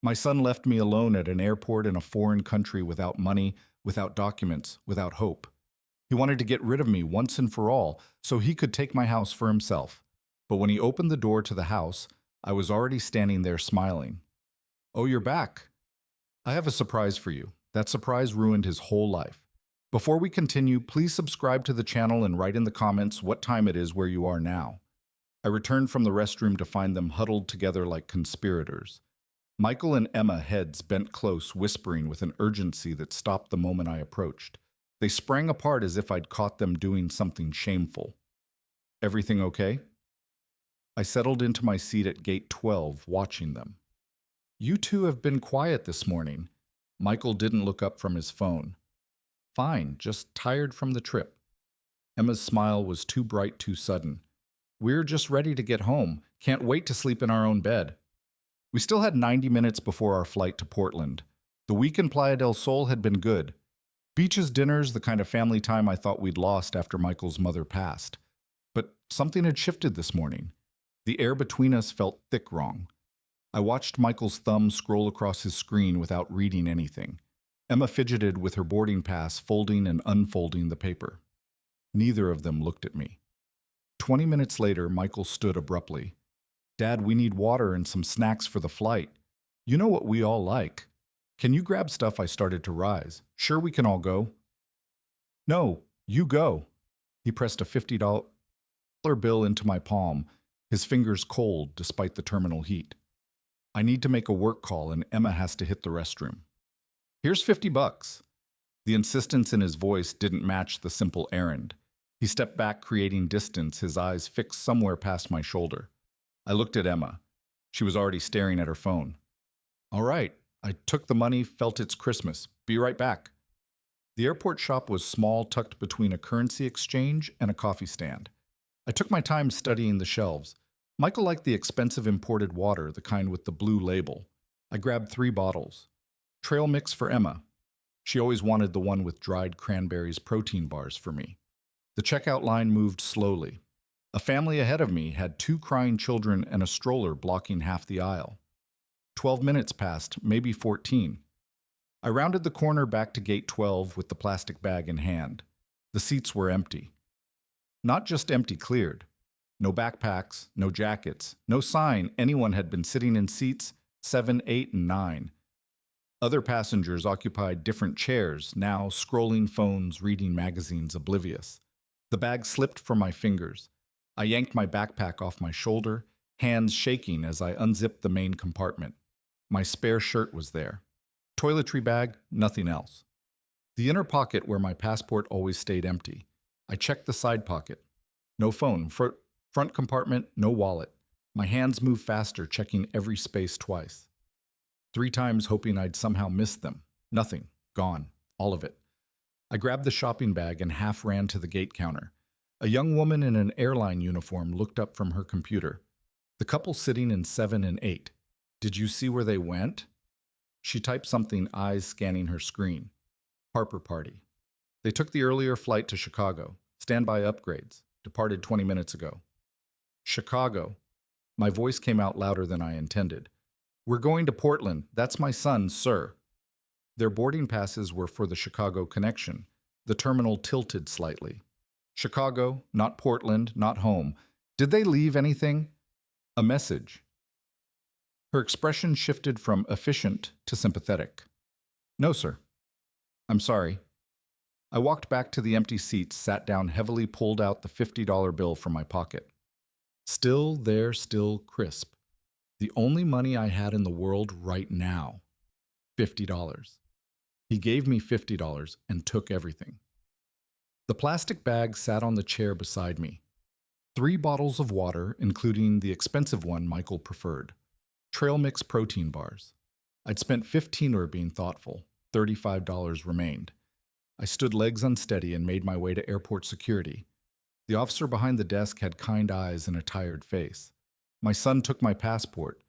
My son left me alone at an airport in a foreign country without money, without documents, without hope. He wanted to get rid of me once and for all so he could take my house for himself. But when he opened the door to the house, I was already standing there smiling. Oh, you're back. I have a surprise for you. That surprise ruined his whole life. Before we continue, please subscribe to the channel and write in the comments what time it is where you are now. I returned from the restroom to find them huddled together like conspirators. Michael and Emma, heads bent close, whispering with an urgency that stopped the moment I approached. They sprang apart as if I'd caught them doing something shameful. Everything okay? I settled into my seat at gate 12, watching them. You two have been quiet this morning. Michael didn't look up from his phone. Fine, just tired from the trip. Emma's smile was too bright, too sudden. We're just ready to get home. Can't wait to sleep in our own bed. We still had 90 minutes before our flight to Portland. The week in Playa del Sol had been good. Beaches, dinners, the kind of family time I thought we'd lost after Michael's mother passed. But something had shifted this morning. The air between us felt thick wrong. I watched Michael's thumb scroll across his screen without reading anything. Emma fidgeted with her boarding pass, folding and unfolding the paper. Neither of them looked at me. 20 minutes later, Michael stood abruptly. Dad, we need water and some snacks for the flight. You know what we all like. Can you grab stuff? I started to rise. Sure, we can all go. No, you go. He pressed a $50 bill into my palm, his fingers cold despite the terminal heat. I need to make a work call and Emma has to hit the restroom. Here's $50. The insistence in his voice didn't match the simple errand. He stepped back, creating distance, his eyes fixed somewhere past my shoulder. I looked at Emma. She was already staring at her phone. All right, I took the money, felt it's Christmas. Be right back. The airport shop was small, tucked between a currency exchange and a coffee stand. I took my time studying the shelves. Michael liked the expensive imported water, the kind with the blue label. I grabbed 3 bottles. Trail mix for Emma. She always wanted the one with dried cranberries protein bars for me. The checkout line moved slowly. A family ahead of me had 2 crying children and a stroller blocking half the aisle. 12 minutes passed, maybe 14. I rounded the corner back to gate 12 with the plastic bag in hand. The seats were empty. Not just empty, cleared. No backpacks, no jackets, no sign anyone had been sitting in seats 7, 8, and 9. Other passengers occupied different chairs, now scrolling phones, reading magazines, oblivious. The bag slipped from my fingers. I yanked my backpack off my shoulder, hands shaking as I unzipped the main compartment. My spare shirt was there. Toiletry bag, nothing else. The inner pocket where my passport always stayed empty. I checked the side pocket. No phone. Front compartment, no wallet. My hands moved faster, checking every space twice. 3 times, hoping I'd somehow missed them. Nothing. Gone. All of it. I grabbed the shopping bag and half ran to the gate counter. A young woman in an airline uniform looked up from her computer. The couple sitting in 7 and 8. Did you see where they went? She typed something, eyes scanning her screen. Harper Party. They took the earlier flight to Chicago. Standby upgrades. Departed 20 minutes ago. Chicago. My voice came out louder than I intended. We're going to Portland. That's my son, sir. Their boarding passes were for the Chicago connection. The terminal tilted slightly. Chicago, not Portland, not home. Did they leave anything? A message. Her expression shifted from efficient to sympathetic. No, sir. I'm sorry. I walked back to the empty seats, sat down heavily, pulled out the $50 bill from my pocket. Still there, still crisp. The only money I had in the world right now. $50. He gave me $50 and took everything. The plastic bag sat on the chair beside me. 3 bottles of water, including the expensive one Michael preferred. Trail mix protein bars. I'd spent $15 being thoughtful. $35 remained. I stood legs unsteady and made my way to airport security. The officer behind the desk had kind eyes and a tired face. My son took my passport.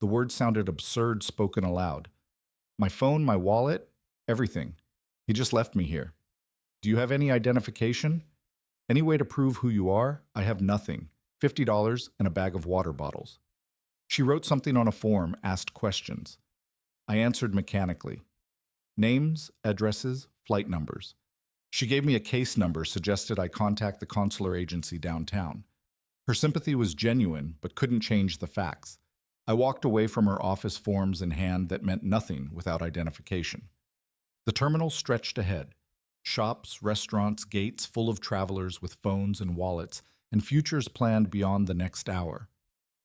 The words sounded absurd spoken aloud. My phone, my wallet, everything. He just left me here. Do you have any identification? Any way to prove who you are? I have nothing. $50 and a bag of water bottles. She wrote something on a form, asked questions. I answered mechanically. Names, addresses, flight numbers. She gave me a case number, suggested I contact the consular agency downtown. Her sympathy was genuine, but couldn't change the facts. I walked away from her office forms in hand that meant nothing without identification. The terminal stretched ahead. Shops, restaurants, gates full of travelers with phones and wallets, and futures planned beyond the next hour.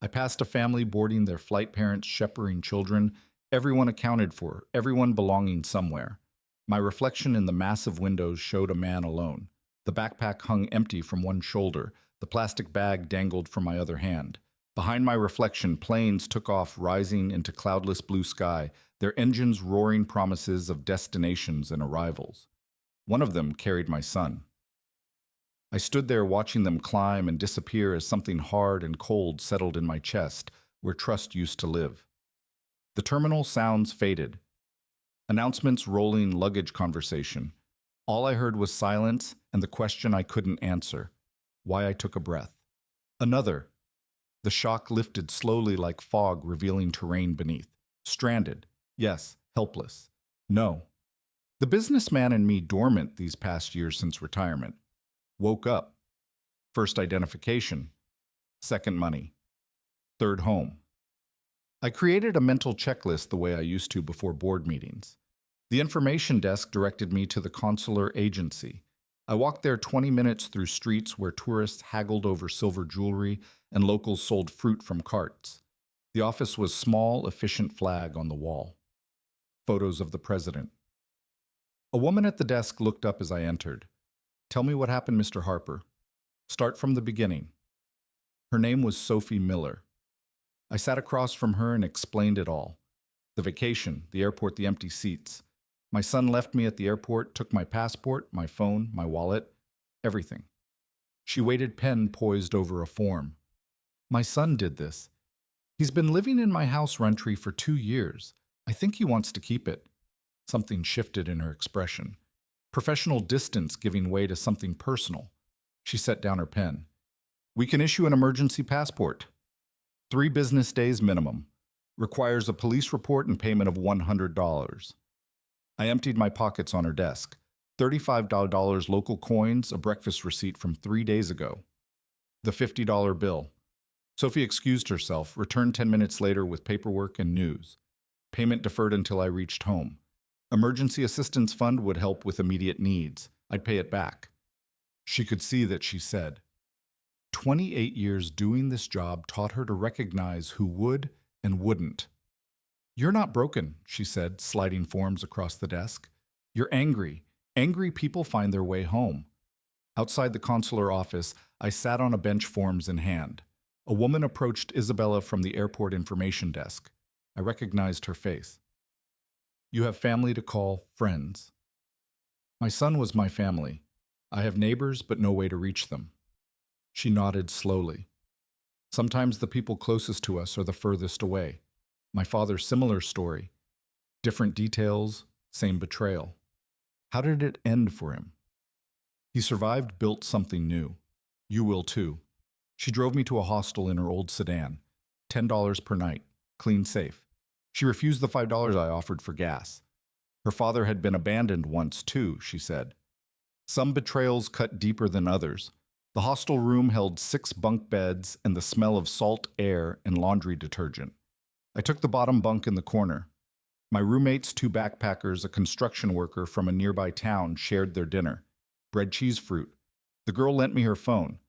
I passed a family boarding their flight parents shepherding children, everyone accounted for, everyone belonging somewhere. My reflection in the massive windows showed a man alone. The backpack hung empty from one shoulder, the plastic bag dangled from my other hand. Behind my reflection, planes took off, rising into cloudless blue sky, their engines roaring promises of destinations and arrivals. One of them carried my son. I stood there watching them climb and disappear as something hard and cold settled in my chest, where trust used to live. The terminal sounds faded. Announcements, rolling luggage conversation. All I heard was silence and the question I couldn't answer, why I took a breath. Another. The shock lifted slowly like fog, revealing terrain beneath. Stranded. Yes. Helpless. No. The businessman in me, dormant these past years since retirement. Woke up. First identification. Second money. Third home. I created a mental checklist the way I used to before board meetings. The information desk directed me to the consular agency. I walked there 20 minutes through streets where tourists haggled over silver jewelry and locals sold fruit from carts. The office was small, efficient flag on the wall. Photos of the president. A woman at the desk looked up as I entered. Tell me what happened, Mr. Harper. Start from the beginning. Her name was Sophie Miller. I sat across from her and explained it all. The vacation, the airport, the empty seats. My son left me at the airport, took my passport, my phone, my wallet, everything. She waited, pen poised over a form. My son did this. He's been living in my house rentry for 2 years. I think he wants to keep it. Something shifted in her expression. Professional distance giving way to something personal. She set down her pen. We can issue an emergency passport. 3 business days minimum. Requires a police report and payment of $100. I emptied my pockets on her desk. $35 local coins, a breakfast receipt from 3 days ago. The $50 bill. Sophie excused herself, returned 10 minutes later with paperwork and news. Payment deferred until I reached home. Emergency assistance fund would help with immediate needs. I'd pay it back. She could see that she said. 28 years doing this job taught her to recognize who would and wouldn't. You're not broken, she said, sliding forms across the desk. You're angry. Angry people find their way home. Outside the consular office, I sat on a bench, forms in hand. A woman approached Isabella from the airport information desk. I recognized her face. You have family to call friends. My son was my family. I have neighbors, but no way to reach them. She nodded slowly. Sometimes the people closest to us are the furthest away. My father's similar story. Different details, same betrayal. How did it end for him? He survived, built something new. You will too. She drove me to a hostel in her old sedan. $10 per night. Clean, safe. She refused the $5 I offered for gas. Her father had been abandoned once too, she said. Some betrayals cut deeper than others. The hostel room held 6 bunk beds and the smell of salt air and laundry detergent. I took the bottom bunk in the corner. My roommates, 2 backpackers, a construction worker from a nearby town, shared their dinner. Bread, cheese, fruit. The girl lent me her phone.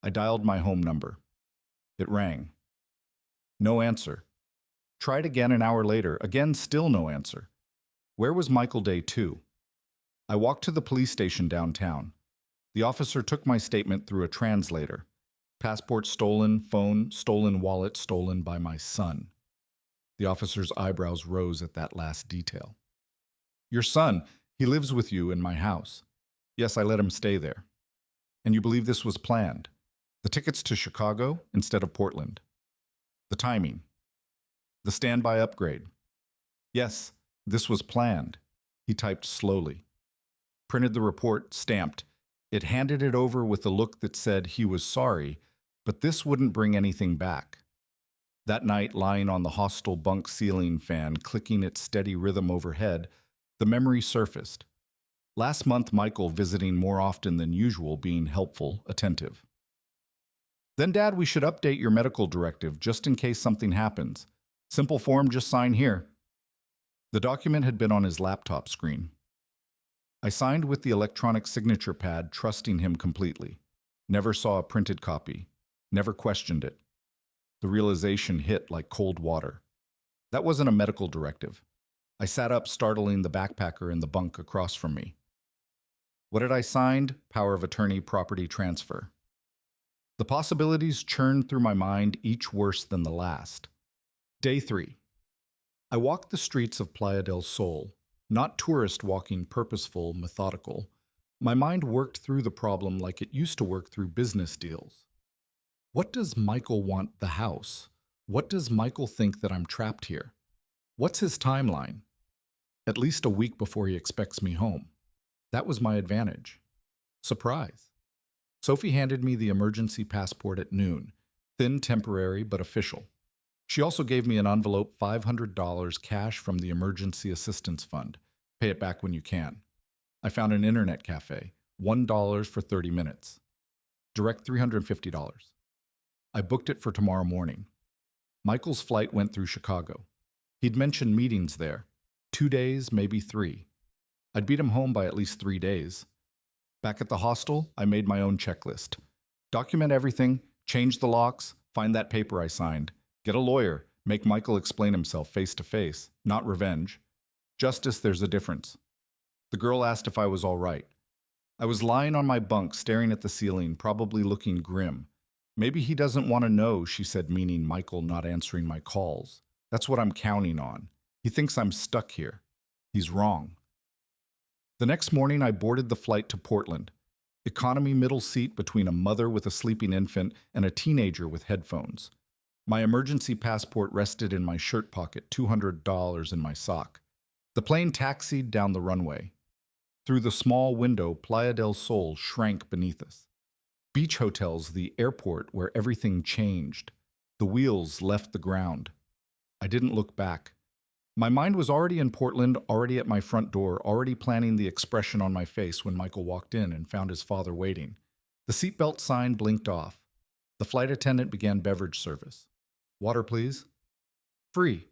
I dialed my home number. It rang. No answer. Tried again an hour later. Again, still no answer. Where was Michael Day 2? I walked to the police station downtown. The officer took my statement through a translator. Passport stolen, phone, stolen wallet, stolen by my son. The officer's eyebrows rose at that last detail. Your son, he lives with you in my house. Yes, I let him stay there. And you believe this was planned? The tickets to Chicago instead of Portland. The timing. The standby upgrade. Yes, this was planned. He typed slowly. Printed the report, stamped. It handed it over with a look that said he was sorry, but this wouldn't bring anything back. That night, lying on the hostel bunk ceiling fan, clicking its steady rhythm overhead, the memory surfaced. Last month, Michael visiting more often than usual, being helpful, attentive. Then, Dad, we should update your medical directive just in case something happens. Simple form, just sign here. The document had been on his laptop screen. I signed with the electronic signature pad, trusting him completely. Never saw a printed copy. Never questioned it. The realization hit like cold water. That wasn't a medical directive. I sat up, startling the backpacker in the bunk across from me. What had I signed? Power of attorney, property transfer. The possibilities churned through my mind, each worse than the last. Day 3. I walked the streets of Playa del Sol, not tourist walking, purposeful, methodical. My mind worked through the problem like it used to work through business deals. What does Michael want the house? What does Michael think that I'm trapped here? What's his timeline? At least a week before he expects me home. That was my advantage. Surprise. Sophie handed me the emergency passport at noon, thin, temporary, but official. She also gave me an envelope, $500 cash from the Emergency Assistance Fund. Pay it back when you can. I found an internet cafe, $1 for 30 minutes. Direct $350. I booked it for tomorrow morning. Michael's flight went through Chicago. He'd mentioned meetings there. 2 days, maybe 3. I'd beat him home by at least 3 days. Back at the hostel, I made my own checklist. Document everything, change the locks, find that paper I signed. Get a lawyer, make Michael explain himself face to face, not revenge. Justice, there's a difference. The girl asked if I was all right. I was lying on my bunk, staring at the ceiling, probably looking grim. Maybe he doesn't want to know, she said, meaning Michael not answering my calls. That's what I'm counting on. He thinks I'm stuck here. He's wrong. The next morning, I boarded the flight to Portland. Economy middle seat between a mother with a sleeping infant and a teenager with headphones. My emergency passport rested in my shirt pocket, $200 in my sock. The plane taxied down the runway. Through the small window, Playa del Sol shrank beneath us. Beach hotels, the airport where everything changed. The wheels left the ground. I didn't look back. My mind was already in Portland, already at my front door, already planning the expression on my face when Michael walked in and found his father waiting. The seatbelt sign blinked off. The flight attendant began beverage service. Water, please. Free.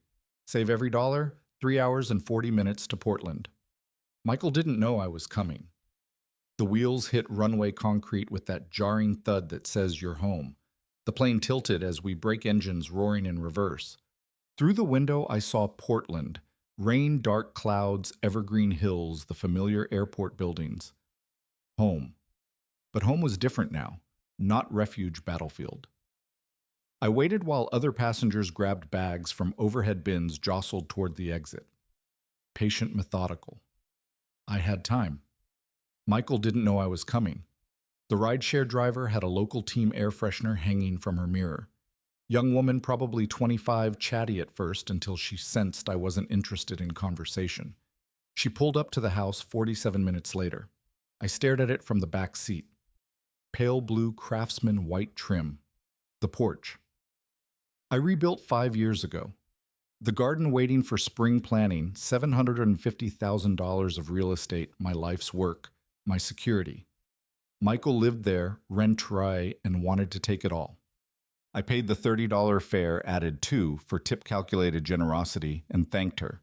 Save every dollar. 3 hours and 40 minutes to Portland. Michael didn't know I was coming. The wheels hit runway concrete with that jarring thud that says you're home. The plane tilted as we brake engines roaring in reverse. Through the window, I saw Portland. Rain, dark clouds, evergreen hills, the familiar airport buildings. Home. But home was different now, not refuge battlefield. I waited while other passengers grabbed bags from overhead bins jostled toward the exit. Patient, methodical. I had time. Michael didn't know I was coming. The rideshare driver had a local team air freshener hanging from her mirror. Young woman, probably 25, chatty at first until she sensed I wasn't interested in conversation. She pulled up to the house 47 minutes later. I stared at it from the back seat. Pale blue Craftsman white trim. The porch. I rebuilt 5 years ago. The garden waiting for spring planting, $750,000 of real estate, my life's work, my security. Michael lived there, rent-free, and wanted to take it all. I paid the $30 fare, added $2 for tip-calculated generosity, and thanked her.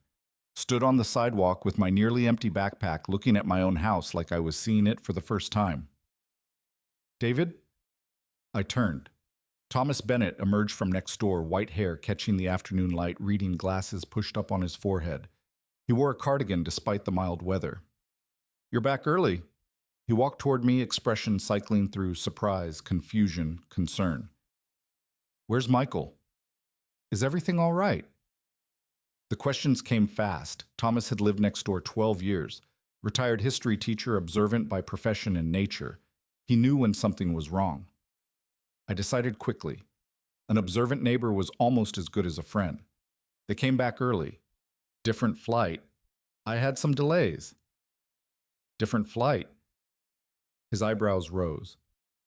Stood on the sidewalk with my nearly empty backpack looking at my own house like I was seeing it for the first time. David? I turned. Thomas Bennett emerged from next door, white hair catching the afternoon light, reading glasses pushed up on his forehead. He wore a cardigan despite the mild weather. You're back early. He walked toward me, expression cycling through surprise, confusion, concern. Where's Michael? Is everything all right? The questions came fast. Thomas had lived next door 12 years, retired history teacher, observant by profession and nature. He knew when something was wrong. I decided quickly. An observant neighbor was almost as good as a friend. They came back early. Different flight. I had some delays. Different flight. His eyebrows rose.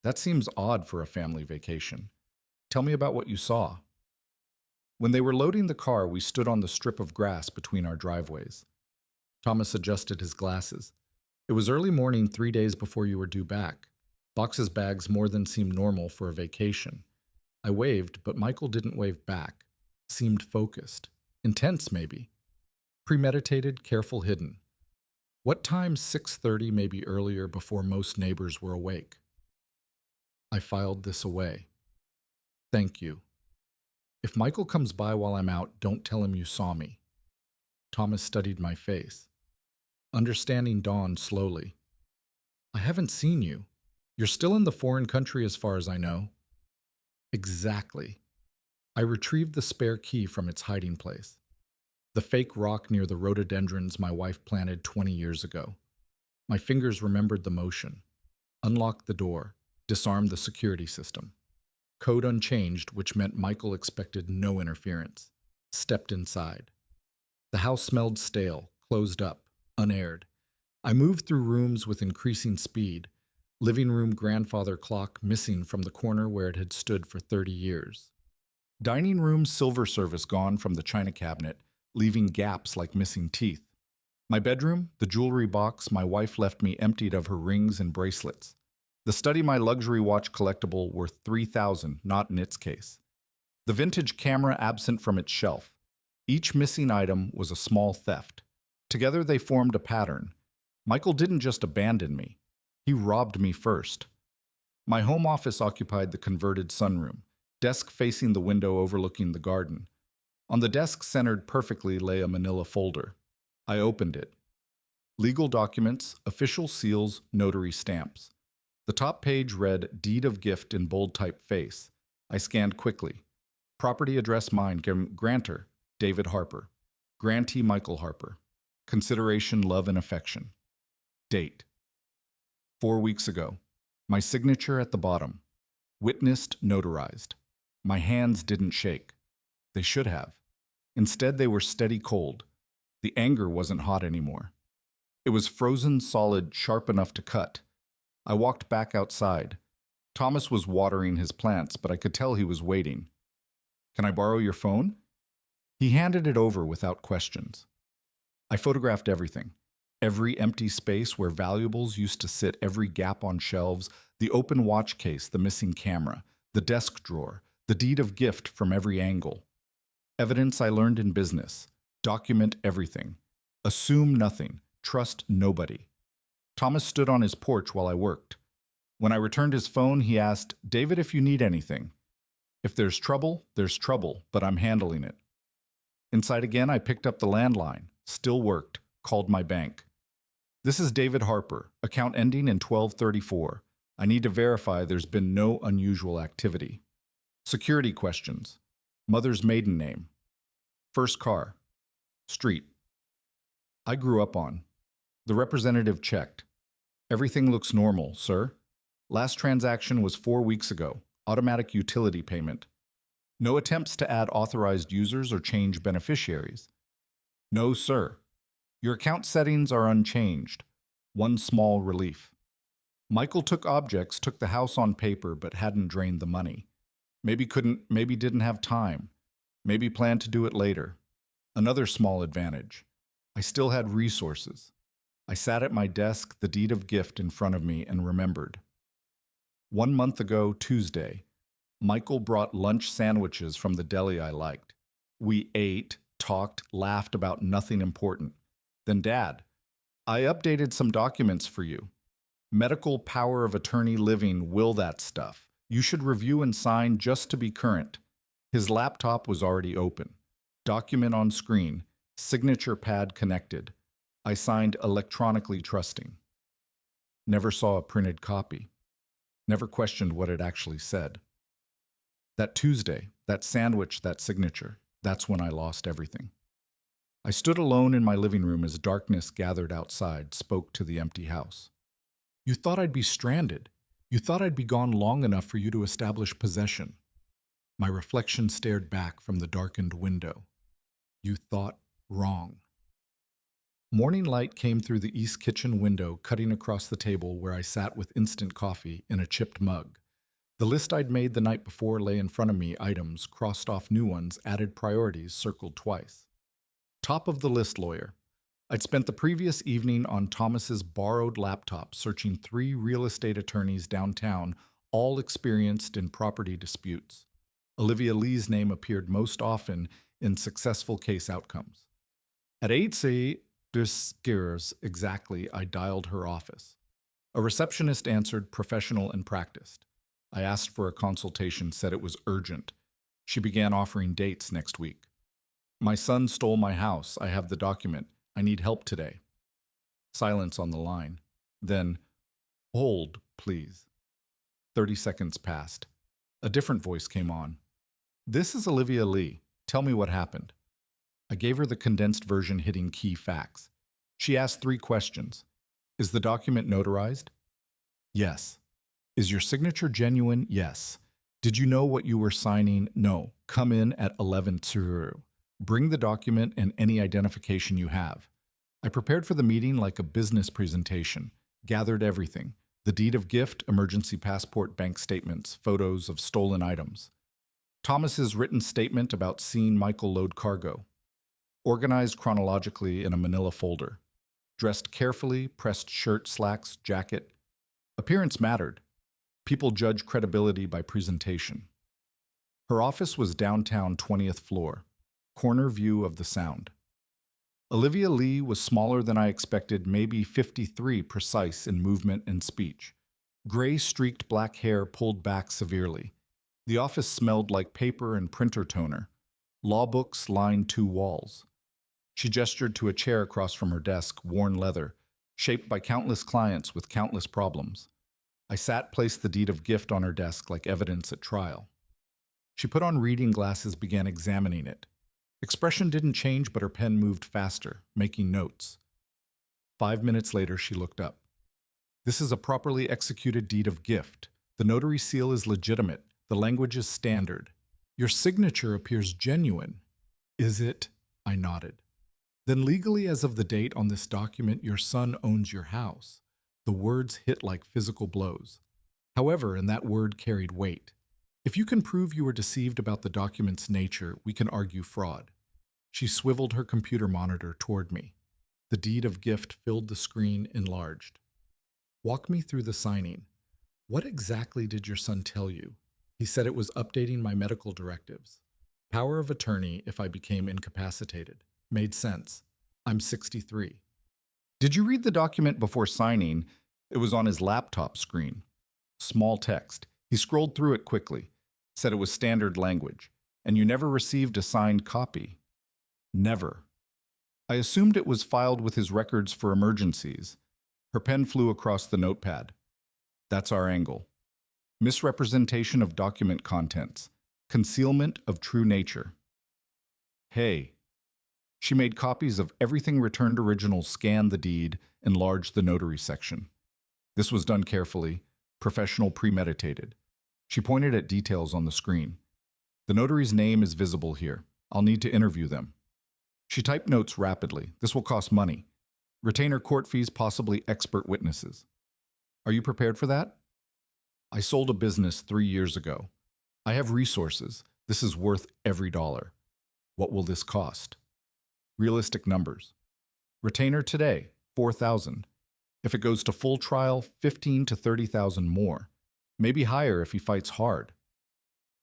That seems odd for a family vacation. Tell me about what you saw. When they were loading the car, we stood on the strip of grass between our driveways. Thomas adjusted his glasses. It was early morning 3 days before you were due back. Box's bags more than seemed normal for a vacation. I waved, but Michael didn't wave back. Seemed focused. Intense, maybe. Premeditated, careful, hidden. What time 6:30, maybe earlier, before most neighbors were awake? I filed this away. Thank you. If Michael comes by while I'm out, don't tell him you saw me. Thomas studied my face. Understanding dawned slowly. I haven't seen you. You're still in the foreign country as far as I know. Exactly. I retrieved the spare key from its hiding place. The fake rock near the rhododendrons my wife planted 20 years ago. My fingers remembered the motion. Unlocked the door. Disarmed the security system. Code unchanged, which meant Michael expected no interference. Stepped inside. The house smelled stale, closed up, unaired. I moved through rooms with increasing speed. Living room grandfather clock missing from the corner where it had stood for 30 years. Dining room silver service gone from the china cabinet, leaving gaps like missing teeth. My bedroom, the jewelry box my wife left me emptied of her rings and bracelets. The study my luxury watch collectible worth $3,000, not in its case. The vintage camera absent from its shelf. Each missing item was a small theft. Together they formed a pattern. Michael didn't just abandon me. He robbed me first. My home office occupied the converted sunroom, desk facing the window overlooking the garden. On the desk centered perfectly lay a manila folder. I opened it. Legal documents, official seals, notary stamps. The top page read Deed of Gift in bold typeface. I scanned quickly. Property address mine, grantor, David Harper. Grantee Michael Harper. Consideration, love, and affection. Date. 4 weeks ago. My signature at the bottom. Witnessed, notarized. My hands didn't shake. They should have. Instead, they were steady cold. The anger wasn't hot anymore. It was frozen solid, sharp enough to cut. I walked back outside. Thomas was watering his plants, but I could tell he was waiting. Can I borrow your phone? He handed it over without questions. I photographed everything. Every empty space where valuables used to sit, every gap on shelves, the open watch case, the missing camera, the desk drawer, the deed of gift from every angle. Evidence I learned in business. Document everything. Assume nothing. Trust nobody. Thomas stood on his porch while I worked. When I returned his phone, he asked, David, if you need anything. If there's trouble, but I'm handling it. Inside again, I picked up the landline. Still worked. Called my bank. This is David Harper, account ending in 1234. I need to verify there's been no unusual activity. Security questions. Mother's maiden name. First car. Street. I grew up on. The representative checked. Everything looks normal, sir. Last transaction was 4 weeks ago. Automatic utility payment. No attempts to add authorized users or change beneficiaries. No, sir. Your account settings are unchanged. One small relief. Michael took objects, took the house on paper, but hadn't drained the money. Maybe didn't have time. Maybe planned to do it later. Another small advantage. I still had resources. I sat at my desk, the deed of gift in front of me, and remembered. 1 month ago, Tuesday, Michael brought lunch sandwiches from the deli I liked. We ate, talked, laughed about nothing important. Then Dad, I updated some documents for you. Medical power of attorney living, will that stuff. You should review and sign just to be current. His laptop was already open. Document on screen. Signature pad connected. I signed electronically trusting. Never saw a printed copy. Never questioned what it actually said. That Tuesday, that sandwich, that signature, that's when I lost everything. I stood alone in my living room as darkness gathered outside, spoke to the empty house. You thought I'd be stranded. You thought I'd be gone long enough for you to establish possession. My reflection stared back from the darkened window. You thought wrong. Morning light came through the east kitchen window, cutting across the table where I sat with instant coffee in a chipped mug. The list I'd made the night before lay in front of me, items, crossed off new ones, added priorities, circled twice. Top of the list, lawyer. I'd spent the previous evening on Thomas's borrowed laptop searching 3 real estate attorneys downtown, all experienced in property disputes. Olivia Lee's name appeared most often in successful case outcomes. At 8:00 exactly, I dialed her office. A receptionist answered, professional and practiced. I asked for a consultation, said it was urgent. She began offering dates next week. My son stole my house. I have the document. I need help today. Silence on the line. Then, hold, please. 30 seconds passed. A different voice came on. This is Olivia Lee. Tell me what happened. I gave her the condensed version hitting key facts. She asked 3 questions. Is the document notarized? Yes. Is your signature genuine? Yes. Did you know what you were signing? No. Come in at 11:00. Bring the document and any identification you have. I prepared for the meeting like a business presentation, gathered everything. The deed of gift, emergency passport, bank statements, photos of stolen items. Thomas's written statement about seeing Michael load cargo. Organized chronologically in a manila folder. Dressed carefully, pressed shirt, slacks, jacket. Appearance mattered. People judge credibility by presentation. Her office was downtown 20th floor, corner view of the Sound. Olivia Lee was smaller than I expected, maybe 53 precise in movement and speech. Gray streaked black hair pulled back severely. The office smelled like paper and printer toner. Law books lined 2 walls. She gestured to a chair across from her desk, worn leather, shaped by countless clients with countless problems. I sat, placed the deed of gift on her desk like evidence at trial. She put on reading glasses, began examining it. Expression didn't change, but her pen moved faster, making notes. 5 minutes later, she looked up. This is a properly executed deed of gift. The notary seal is legitimate. The language is standard. Your signature appears genuine. Is it? I nodded. Then legally, as of the date on this document, your son owns your house. The words hit like physical blows. However, and that word carried weight. If you can prove you were deceived about the document's nature, we can argue fraud. She swiveled her computer monitor toward me. The deed of gift filled the screen, enlarged. Walk me through the signing. What exactly did your son tell you? He said it was updating my medical directives. Power of attorney if I became incapacitated. Made sense. I'm 63. Did you read the document before signing? It was on his laptop screen. Small text. He scrolled through it quickly. Said it was standard language. And you never received a signed copy. Never. I assumed it was filed with his records for emergencies. Her pen flew across the notepad. That's our angle. Misrepresentation of document contents. Concealment of true nature. Hey. She made copies of everything returned originals, scanned the deed, enlarged the notary section. This was done carefully, professional, premeditated. She pointed at details on the screen. The notary's name is visible here. I'll need to interview them. She typed notes rapidly. This will cost money. Retainer court fees, possibly expert witnesses. Are you prepared for that? I sold a business 3 years ago. I have resources. This is worth every dollar. What will this cost? Realistic numbers. Retainer today, $4,000. If it goes to full trial, $15,000 to $30,000 more. Maybe higher if he fights hard.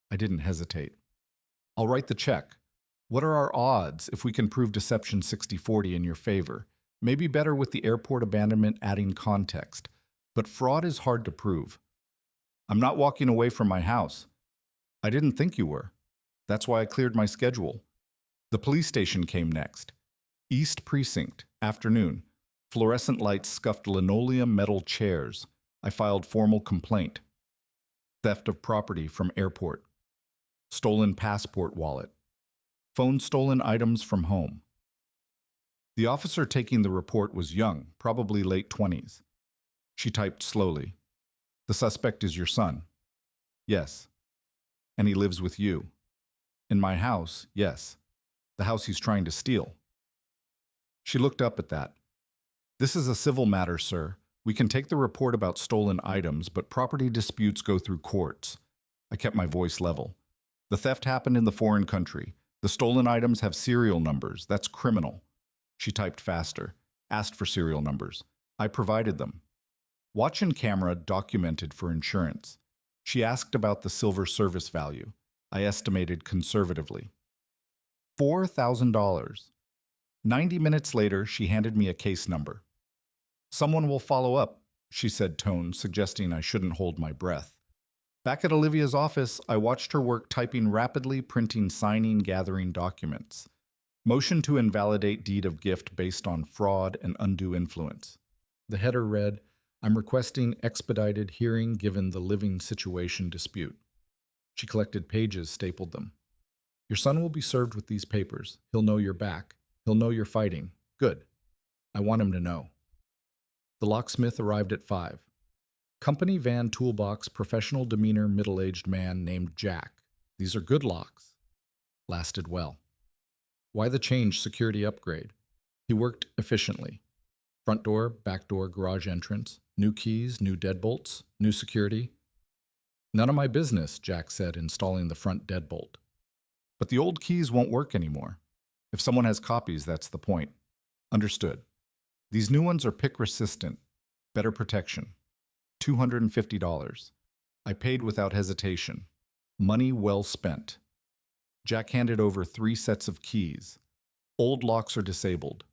I didn't hesitate. I'll write the check. What are our odds if we can prove deception 60-40 in your favor? Maybe better with the airport abandonment adding context. But fraud is hard to prove. I'm not walking away from my house. I didn't think you were. That's why I cleared my schedule. The police station came next. East Precinct, afternoon. Fluorescent lights scuffed linoleum metal chairs. I filed formal complaint. Theft of property from airport. Stolen passport wallet. Phone stolen items from home. The officer taking the report was young, probably late 20s. She typed slowly. The suspect is your son. Yes. And he lives with you. In my house, yes. The house he's trying to steal. She looked up at that. This is a civil matter, sir. We can take the report about stolen items, but property disputes go through courts. I kept my voice level. The theft happened in the foreign country. The stolen items have serial numbers. That's criminal. She typed faster, asked for serial numbers. I provided them. Watch and camera documented for insurance. She asked about the silver service value. I estimated conservatively. $4,000. 90 minutes later, she handed me a case number. Someone will follow up, she said, tone suggesting I shouldn't hold my breath. Back at Olivia's office, I watched her work typing rapidly, printing, signing, gathering documents. Motion to invalidate deed of gift based on fraud and undue influence. The header read, I'm requesting expedited hearing given the living situation dispute. She collected pages, stapled them. Your son will be served with these papers. He'll know you're back. He'll know you're fighting. Good. I want him to know. The locksmith arrived at 5. Company van toolbox, professional demeanor, middle-aged man named Jack. These are good locks. Lasted well. Why the change security upgrade? He worked efficiently. Front door, back door, garage entrance, new keys, new deadbolts, new security. None of my business, Jack said, installing the front deadbolt. But the old keys won't work anymore. If someone has copies, that's the point. Understood. These new ones are pick-resistant. Better protection. $250. I paid without hesitation. Money well spent. Jack handed over 3 sets of keys. Old locks are disabled.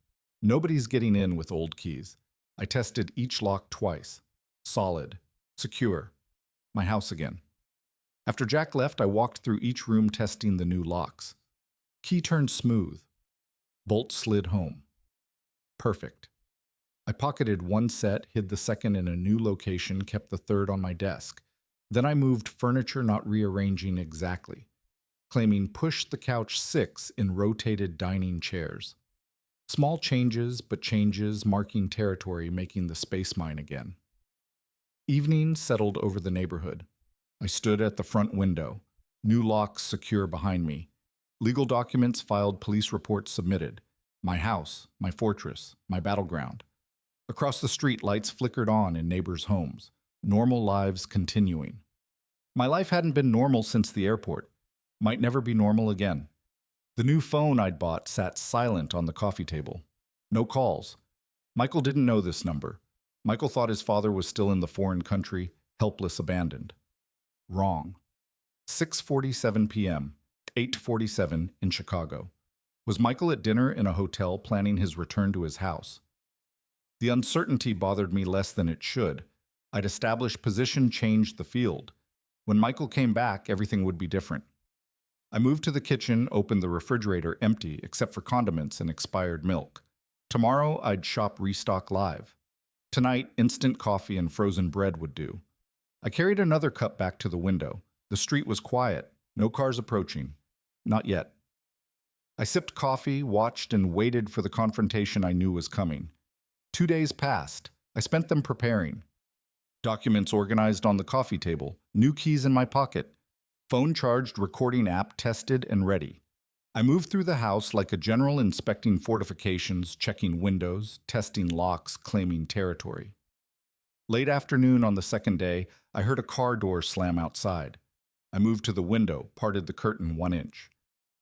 Nobody's getting in with old keys. I tested each lock twice. Solid. Secure. My house again. After Jack left, I walked through each room testing the new locks. Key turned smooth. Bolt slid home. Perfect. I pocketed 1 set, hid the second in a new location, kept the third on my desk. Then I moved furniture not rearranging exactly, claiming push the couch 6 in rotated dining chairs. Small changes, but changes marking territory, making the space mine again. Evening settled over the neighborhood. I stood at the front window, new locks secure behind me. Legal documents filed, police reports submitted. My house, my fortress, my battleground. Across the street, lights flickered on in neighbors' homes. Normal lives continuing. My life hadn't been normal since the airport. Might never be normal again. The new phone I'd bought sat silent on the coffee table. No calls. Michael didn't know this number. Michael thought his father was still in the foreign country, helpless, abandoned. Wrong. 6:47 p.m., 8:47 in Chicago. Was Michael at dinner in a hotel planning his return to his house? The uncertainty bothered me less than it should. I'd established position, changed the field. When Michael came back, everything would be different. I moved to the kitchen, opened the refrigerator empty except for condiments and expired milk. Tomorrow, I'd shop Restock Live. Tonight, instant coffee and frozen bread would do. I carried another cup back to the window. The street was quiet, no cars approaching. Not yet. I sipped coffee, watched, and waited for the confrontation I knew was coming. 2 days passed. I spent them preparing. Documents organized on the coffee table, new keys in my pocket, phone charged, recording app tested and ready. I moved through the house like a general inspecting fortifications, checking windows, testing locks, claiming territory. Late afternoon on the second day, I heard a car door slam outside. I moved to the window, parted the curtain 1 inch.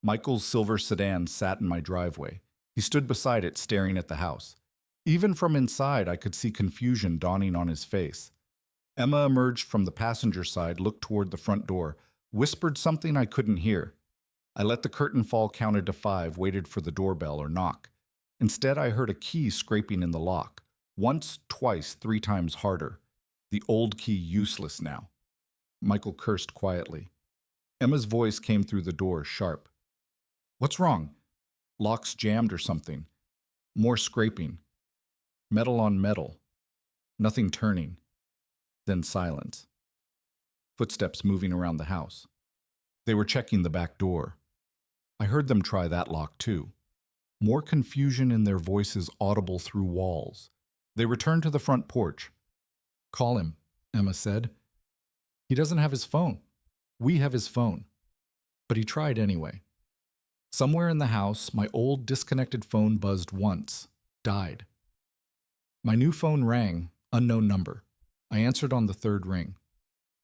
Michael's silver sedan sat in my driveway. He stood beside it, staring at the house. Even from inside, I could see confusion dawning on his face. Emma emerged from the passenger side, looked toward the front door, whispered something I couldn't hear. I let the curtain fall, counted to 5, waited for the doorbell or knock. Instead, I heard a key scraping in the lock. Once, twice, 3 times harder. The old key useless now. Michael cursed quietly. Emma's voice came through the door, sharp. What's wrong? Lock's jammed or something. More scraping. Metal on metal. Nothing turning. Then silence. Footsteps moving around the house. They were checking the back door. I heard them try that lock too. More confusion in their voices audible through walls. They returned to the front porch. Call him, Emma said. He doesn't have his phone. We have his phone. But he tried anyway. Somewhere in the house, my old disconnected phone buzzed once, died. My new phone rang, unknown number. I answered on the 3rd ring.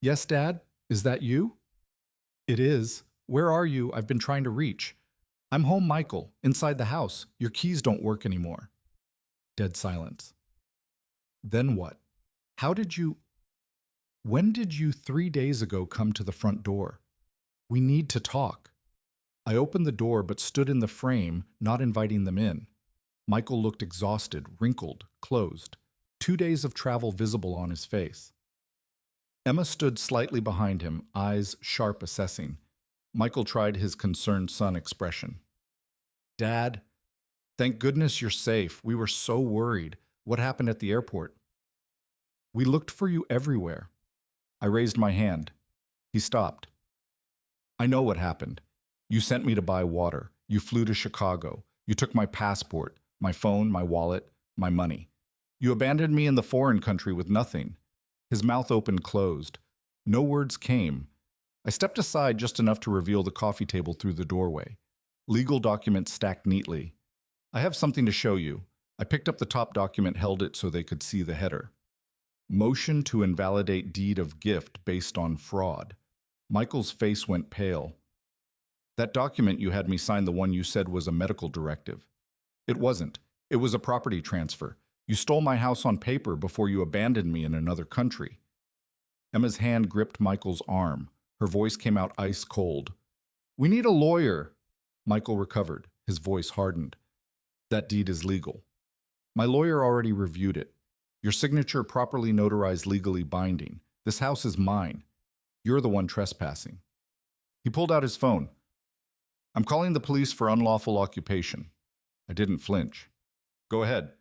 Yes, Dad? Is that you? It is. Where are you? I've been trying to reach. I'm home, Michael, inside the house. Your keys don't work anymore. Dead silence. Then what? How did you... When did you 3 days ago come to the front door? We need to talk. I opened the door but stood in the frame, not inviting them in. Michael looked exhausted, wrinkled, closed. 2 days of travel visible on his face. Emma stood slightly behind him, eyes sharp assessing. Michael tried his concerned son expression. Dad, thank goodness you're safe. We were so worried. What happened at the airport? We looked for you everywhere. I raised my hand. He stopped. I know what happened. You sent me to buy water. You flew to Chicago. You took my passport, my phone, my wallet, my money. You abandoned me in the foreign country with nothing. His mouth opened closed. No words came. I stepped aside just enough to reveal the coffee table through the doorway. Legal documents stacked neatly. I have something to show you. I picked up the top document, held it so they could see the header. Motion to invalidate deed of gift based on fraud. Michael's face went pale. That document you had me sign, the one you said was a medical directive. It wasn't. It was a property transfer. You stole my house on paper before you abandoned me in another country. Emma's hand gripped Michael's arm. Her voice came out ice cold. We need a lawyer. Michael recovered. His voice hardened. That deed is legal. My lawyer already reviewed it. Your signature properly notarized, legally binding. This house is mine. You're the one trespassing. He pulled out his phone. I'm calling the police for unlawful occupation. I didn't flinch. Go ahead.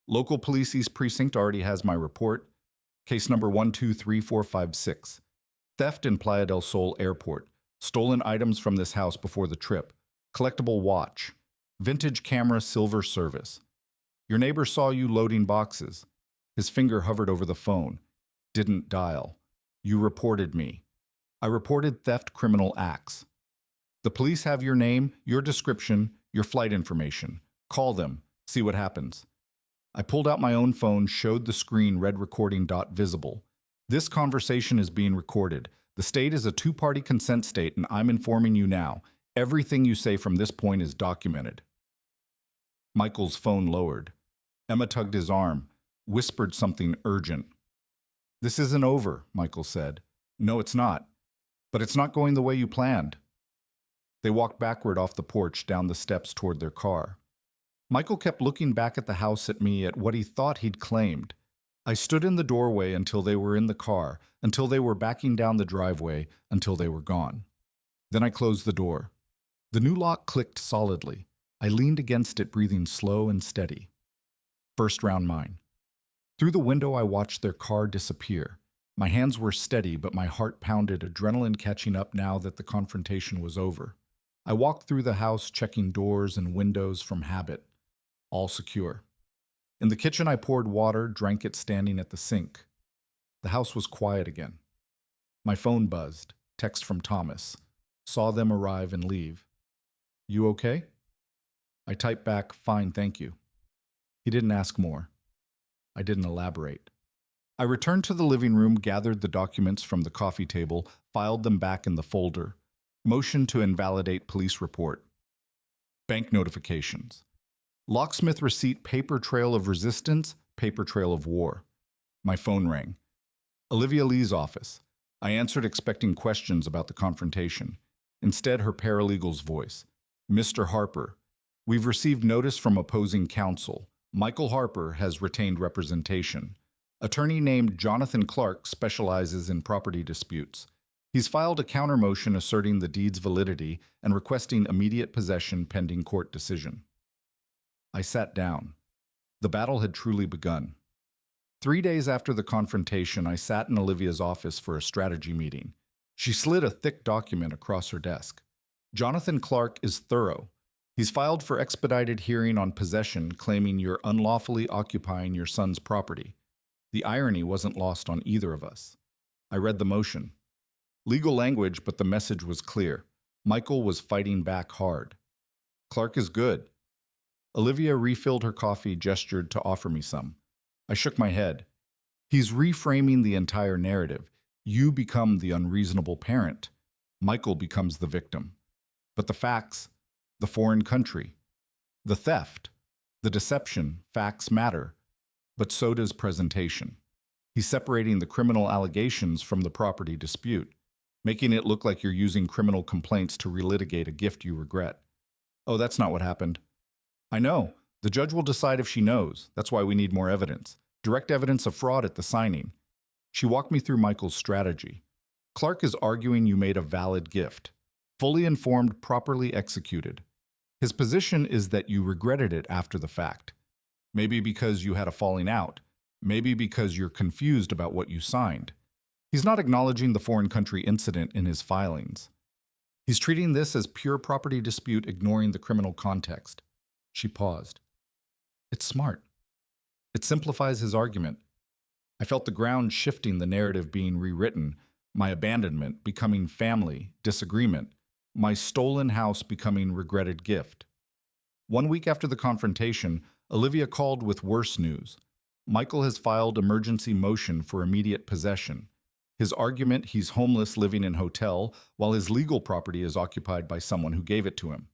Local Police East Precinct already has my report. Case number 123456. Theft in Playa del Sol Airport. Stolen items from this house before the trip. Collectible watch. Vintage camera, silver service. Your neighbor saw you loading boxes. His finger hovered over the phone. Didn't dial. You reported me. I reported theft criminal acts. The police have your name, your description, your flight information. Call them. See what happens. I pulled out my own phone, showed the screen, red recording dot visible. This conversation is being recorded. The state is a two-party consent state, and I'm informing you now. Everything you say from this point is documented. Michael's phone lowered. Emma tugged his arm, whispered something urgent. This isn't over, Michael said. No, it's not. But it's not going the way you planned. They walked backward off the porch, down the steps toward their car. Michael kept looking back at the house, at me, at what he thought he'd claimed. I stood in the doorway until they were in the car, until they were backing down the driveway, until they were gone. Then I closed the door. The new lock clicked solidly. I leaned against it, breathing slow and steady. First round mine. Through the window I watched their car disappear. My hands were steady, but my heart pounded, adrenaline catching up now that the confrontation was over. I walked through the house, checking doors and windows from habit. All secure. In the kitchen I poured water, drank it standing at the sink. The house was quiet again. My phone buzzed. Text from Thomas. Saw them arrive and leave. You okay? I typed back, fine, thank you. He didn't ask more. I didn't elaborate. I returned to the living room, gathered the documents from the coffee table, filed them back in the folder. Motion to invalidate police report. Bank notifications. Locksmith receipt, paper trail of resistance, paper trail of war. My phone rang. Olivia Lee's office. I answered, expecting questions about the confrontation. Instead, her paralegal's voice. Mr. Harper, we've received notice from opposing counsel. Michael Harper has retained representation. Attorney named Jonathan Clark specializes in property disputes. He's filed a counter motion asserting the deed's validity and requesting immediate possession pending court decision. I sat down. The battle had truly begun. 3 days after the confrontation, I sat in Olivia's office for a strategy meeting. She slid a thick document across her desk. Jonathan Clark is thorough. He's filed for expedited hearing on possession, claiming you're unlawfully occupying your son's property. The irony wasn't lost on either of us. I read the motion. Legal language, but the message was clear. Michael was fighting back hard. Clark is good. Olivia refilled her coffee, gestured to offer me some. I shook my head. He's reframing the entire narrative. You become the unreasonable parent. Michael becomes the victim. But the facts, the foreign country, the theft, the deception, facts matter, but so does presentation. He's separating the criminal allegations from the property dispute, making it look like you're using criminal complaints to relitigate a gift you regret. Oh, that's not what happened. I know. The judge will decide if she knows. That's why we need more evidence. Direct evidence of fraud at the signing. She walked me through Michael's strategy. Clark is arguing you made a valid gift, fully informed, properly executed. His position is that you regretted it after the fact. Maybe because you had a falling out. Maybe because you're confused about what you signed. He's not acknowledging the foreign country incident in his filings. He's treating this as pure property dispute, ignoring the criminal context. She paused. It's smart. It simplifies his argument. I felt the ground shifting, the narrative being rewritten, my abandonment becoming family, disagreement, my stolen house becoming regretted gift. 1 week after the confrontation, Olivia called with worse news. Michael has filed emergency motion for immediate possession. His argument, he's homeless living in hotel, while his legal property is occupied by someone who gave it to him.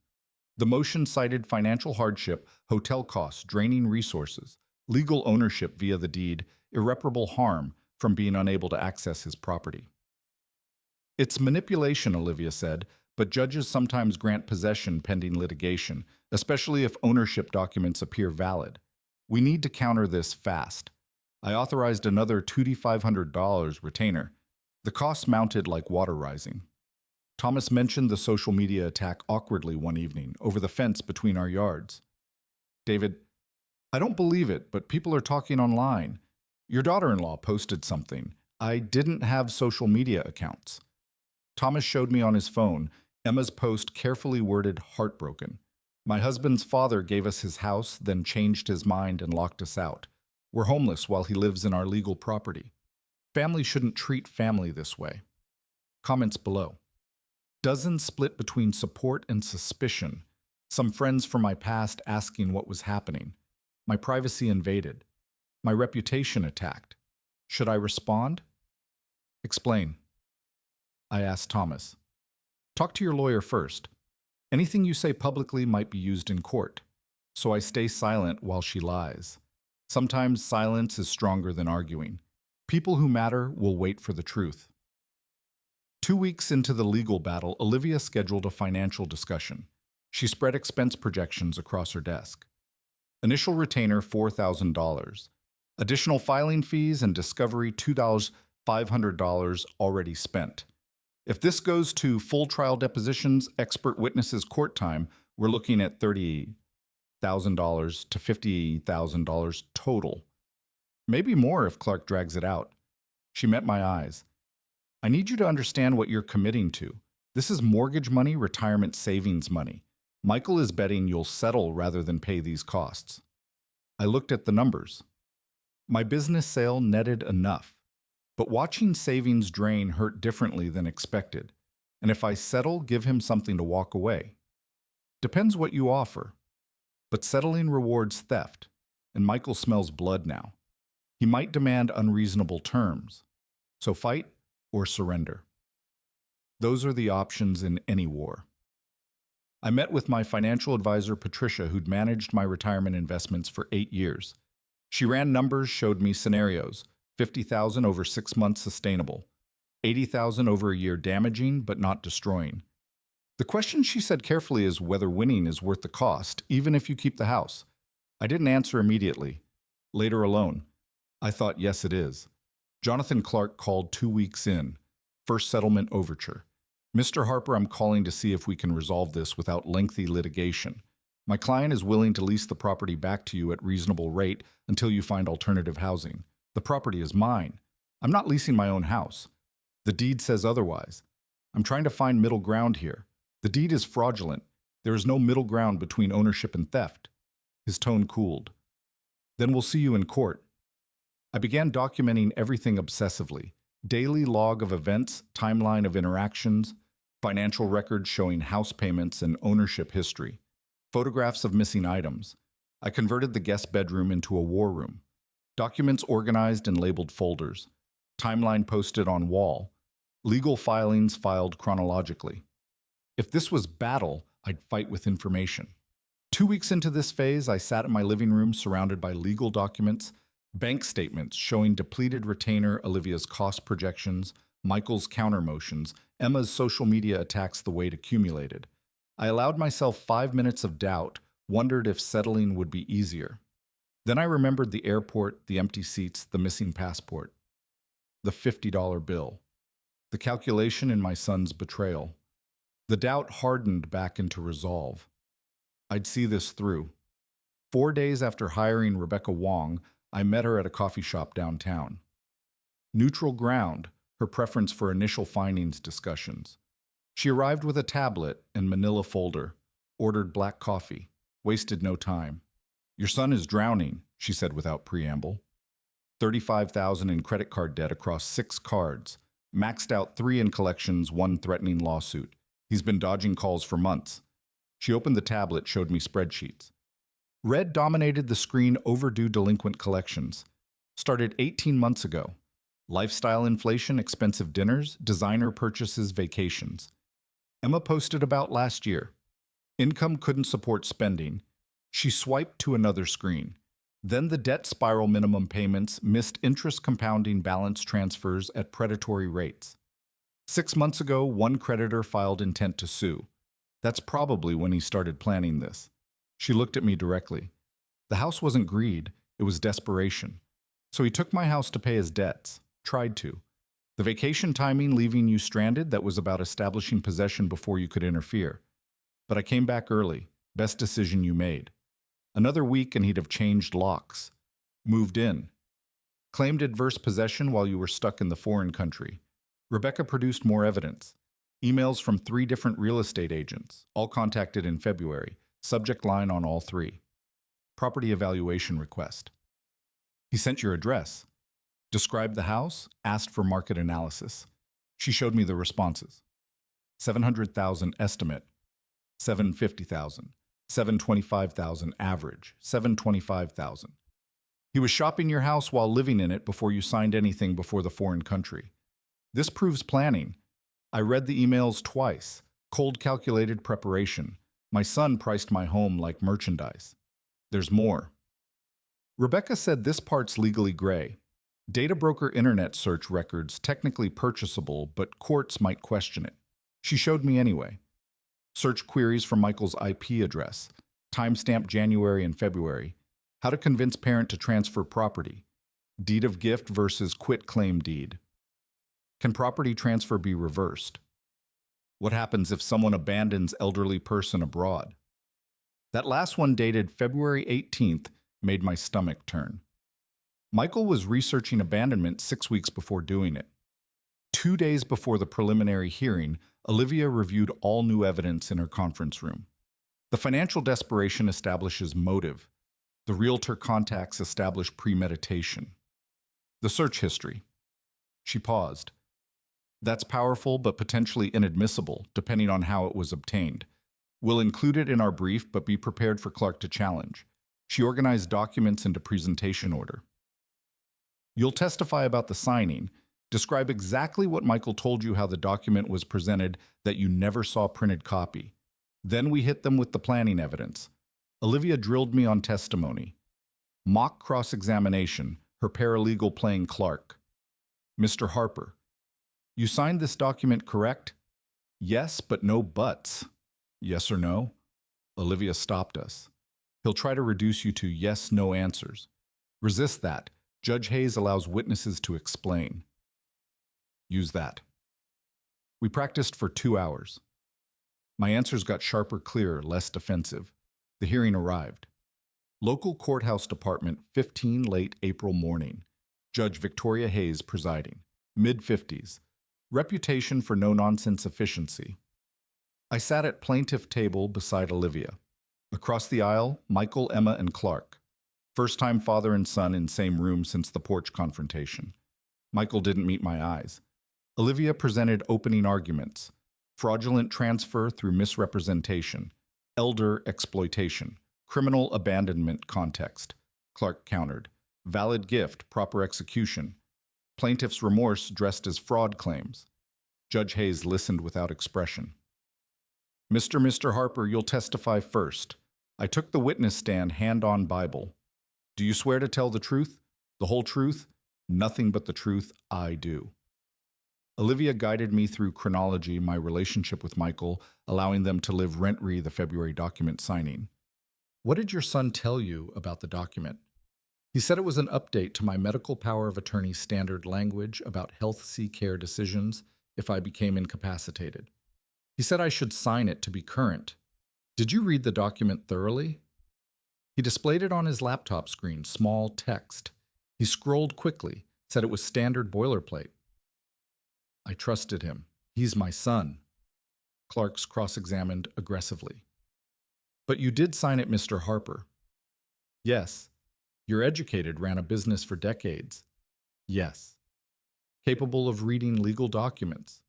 The motion cited financial hardship, hotel costs, draining resources, legal ownership via the deed, irreparable harm from being unable to access his property. It's manipulation, Olivia said, but judges sometimes grant possession pending litigation, especially if ownership documents appear valid. We need to counter this fast. I authorized another $2,500 retainer. The costs mounted like water rising. Thomas mentioned the social media attack awkwardly one evening over the fence between our yards. David, I don't believe it, but people are talking online. Your daughter-in-law posted something. I didn't have social media accounts. Thomas showed me on his phone Emma's post, carefully worded, heartbroken. My husband's father gave us his house, then changed his mind and locked us out. We're homeless while he lives in our legal property. Family shouldn't treat family this way. Comments below. Dozens split between support and suspicion. Some friends from my past asking what was happening. My privacy invaded. My reputation attacked. Should I respond? Explain. I asked Thomas. Talk to your lawyer first. Anything you say publicly might be used in court. So I stay silent while she lies. Sometimes silence is stronger than arguing. People who matter will wait for the truth. 2 weeks into the legal battle, Olivia scheduled a financial discussion. She spread expense projections across her desk. Initial retainer, $4,000. Additional filing fees and discovery, $2,500 already spent. If this goes to full trial depositions, expert witnesses, court time, we're looking at $30,000 to $50,000 total. Maybe more if Clark drags it out. She met my eyes. I need you to understand what you're committing to. This is mortgage money, retirement savings money. Michael is betting you'll settle rather than pay these costs. I looked at the numbers. My business sale netted enough. But watching savings drain hurt differently than expected. And if I settle, give him something to walk away. Depends what you offer. But settling rewards theft, and Michael smells blood now. He might demand unreasonable terms. So fight or surrender. Those are the options in any war. I met with my financial advisor, Patricia, who'd managed my retirement investments for 8 years. She ran numbers, showed me scenarios. 50,000 over 6 months sustainable. 80,000 over a year damaging but not destroying. The question, she said carefully, is whether winning is worth the cost, even if you keep the house. I didn't answer immediately. Later alone. I thought, yes, it is. Jonathan Clark called 2 weeks in. First settlement overture. Mr. Harper, I'm calling to see if we can resolve this without lengthy litigation. My client is willing to lease the property back to you at reasonable rate until you find alternative housing. The property is mine. I'm not leasing my own house. The deed says otherwise. I'm trying to find middle ground here. The deed is fraudulent. There is no middle ground between ownership and theft. His tone cooled. Then we'll see you in court. I began documenting everything obsessively. Daily log of events, timeline of interactions, financial records showing house payments and ownership history, photographs of missing items. I converted the guest bedroom into a war room. Documents organized and labeled folders. Timeline posted on wall. Legal filings filed chronologically. If this was battle, I'd fight with information. 2 weeks into this phase, I sat in my living room surrounded by legal documents, bank statements showing depleted retainer Olivia's cost projections, Michael's counter motions, Emma's social media attacks the weight accumulated. I allowed myself 5 minutes of doubt, wondered if settling would be easier. Then I remembered the airport, the empty seats, the missing passport, the $50 bill, the calculation in my son's betrayal. The doubt hardened back into resolve. I'd see this through. 4 days after hiring Rebecca Wong, I met her at a coffee shop downtown. Neutral ground, her preference for initial findings discussions. She arrived with a tablet and manila folder, ordered black coffee, wasted no time. Your son is drowning, she said without preamble. $35,000 in credit card debt across 6 cards, maxed out 3 in collections, 1 threatening lawsuit. He's been dodging calls for months. She opened the tablet, showed me spreadsheets. Red dominated the screen overdue delinquent collections. Started 18 months ago. Lifestyle inflation, expensive dinners, designer purchases, vacations. Emma posted about last year. Income couldn't support spending. She swiped to another screen. Then the debt spiral, minimum payments, missed interest compounding, balance transfers at predatory rates. 6 months ago, one creditor filed intent to sue. That's probably when he started planning this. She looked at me directly. The house wasn't greed, it was desperation. So he took my house to pay his debts. Tried to. The vacation timing leaving you stranded, that was about establishing possession before you could interfere. But I came back early. Best decision you made. Another week and he'd have changed locks. Moved in. Claimed adverse possession while you were stuck in the foreign country. Rebecca produced more evidence. Emails from 3 different real estate agents, all contacted in February. Subject line on all 3. Property evaluation request. He sent your address. Described the house, asked for market analysis. She showed me the responses. 700,000 estimate, 750,000, 725,000 average, 725,000. He was shopping your house while living in it before you signed anything before the foreign country. This proves planning. I read the emails twice. Cold calculated preparation. My son priced my home like merchandise. There's more. Rebecca said this part's legally gray. Data broker internet search records technically purchasable, but courts might question it. She showed me anyway. Search queries for Michael's IP address. Timestamp January and February. How to convince parent to transfer property. Deed of gift versus quit claim deed. Can property transfer be reversed? What happens if someone abandons elderly person abroad? That last one, dated February 18th, made my stomach turn. Michael was researching abandonment 6 weeks before doing it. 2 days before the preliminary hearing, Olivia reviewed all new evidence in her conference room. The financial desperation establishes motive. The realtor contacts establish premeditation. The search history. She paused. That's powerful but potentially inadmissible, depending on how it was obtained. We'll include it in our brief, but be prepared for Clark to challenge. She organized documents into presentation order. You'll testify about the signing. Describe exactly what Michael told you, how the document was presented, that you never saw printed copy. Then we hit them with the planning evidence. Olivia drilled me on testimony. Mock cross-examination, her paralegal playing Clark. Mr. Harper, you signed this document, correct? Yes, but no buts. Yes or no? Olivia stopped us. He'll try to reduce you to yes, no answers. Resist that. Judge Hayes allows witnesses to explain. Use that. We practiced for 2 hours. My answers got sharper, clearer, less defensive. The hearing arrived. Local courthouse department, 15 late April morning. Judge Victoria Hayes presiding. Mid-50s. Reputation for no-nonsense efficiency. I sat at plaintiff table beside Olivia. Across the aisle, Michael, Emma, and Clark. First-time father and son in same room since the porch confrontation. Michael didn't meet my eyes. Olivia presented opening arguments. Fraudulent transfer through misrepresentation. Elder exploitation. Criminal abandonment context. Clark countered. Valid gift, proper execution. Plaintiff's remorse dressed as fraud claims. Judge Hayes listened without expression. Mr. Harper, you'll testify first. I took the witness stand hand on Bible. Do you swear to tell the truth? The whole truth? Nothing but the truth, I do. Olivia guided me through chronology, my relationship with Michael, allowing them to live rent-free the February document signing. What did your son tell you about the document? He said it was an update to my medical power of attorney standard language about health care decisions if I became incapacitated. He said I should sign it to be current. Did you read the document thoroughly? He displayed it on his laptop screen, small text. He scrolled quickly, said it was standard boilerplate. I trusted him. He's my son. Clarks cross-examined aggressively. But you did sign it, Mr. Harper. Yes. You're educated, ran a business for decades. Yes. Capable of reading legal documents.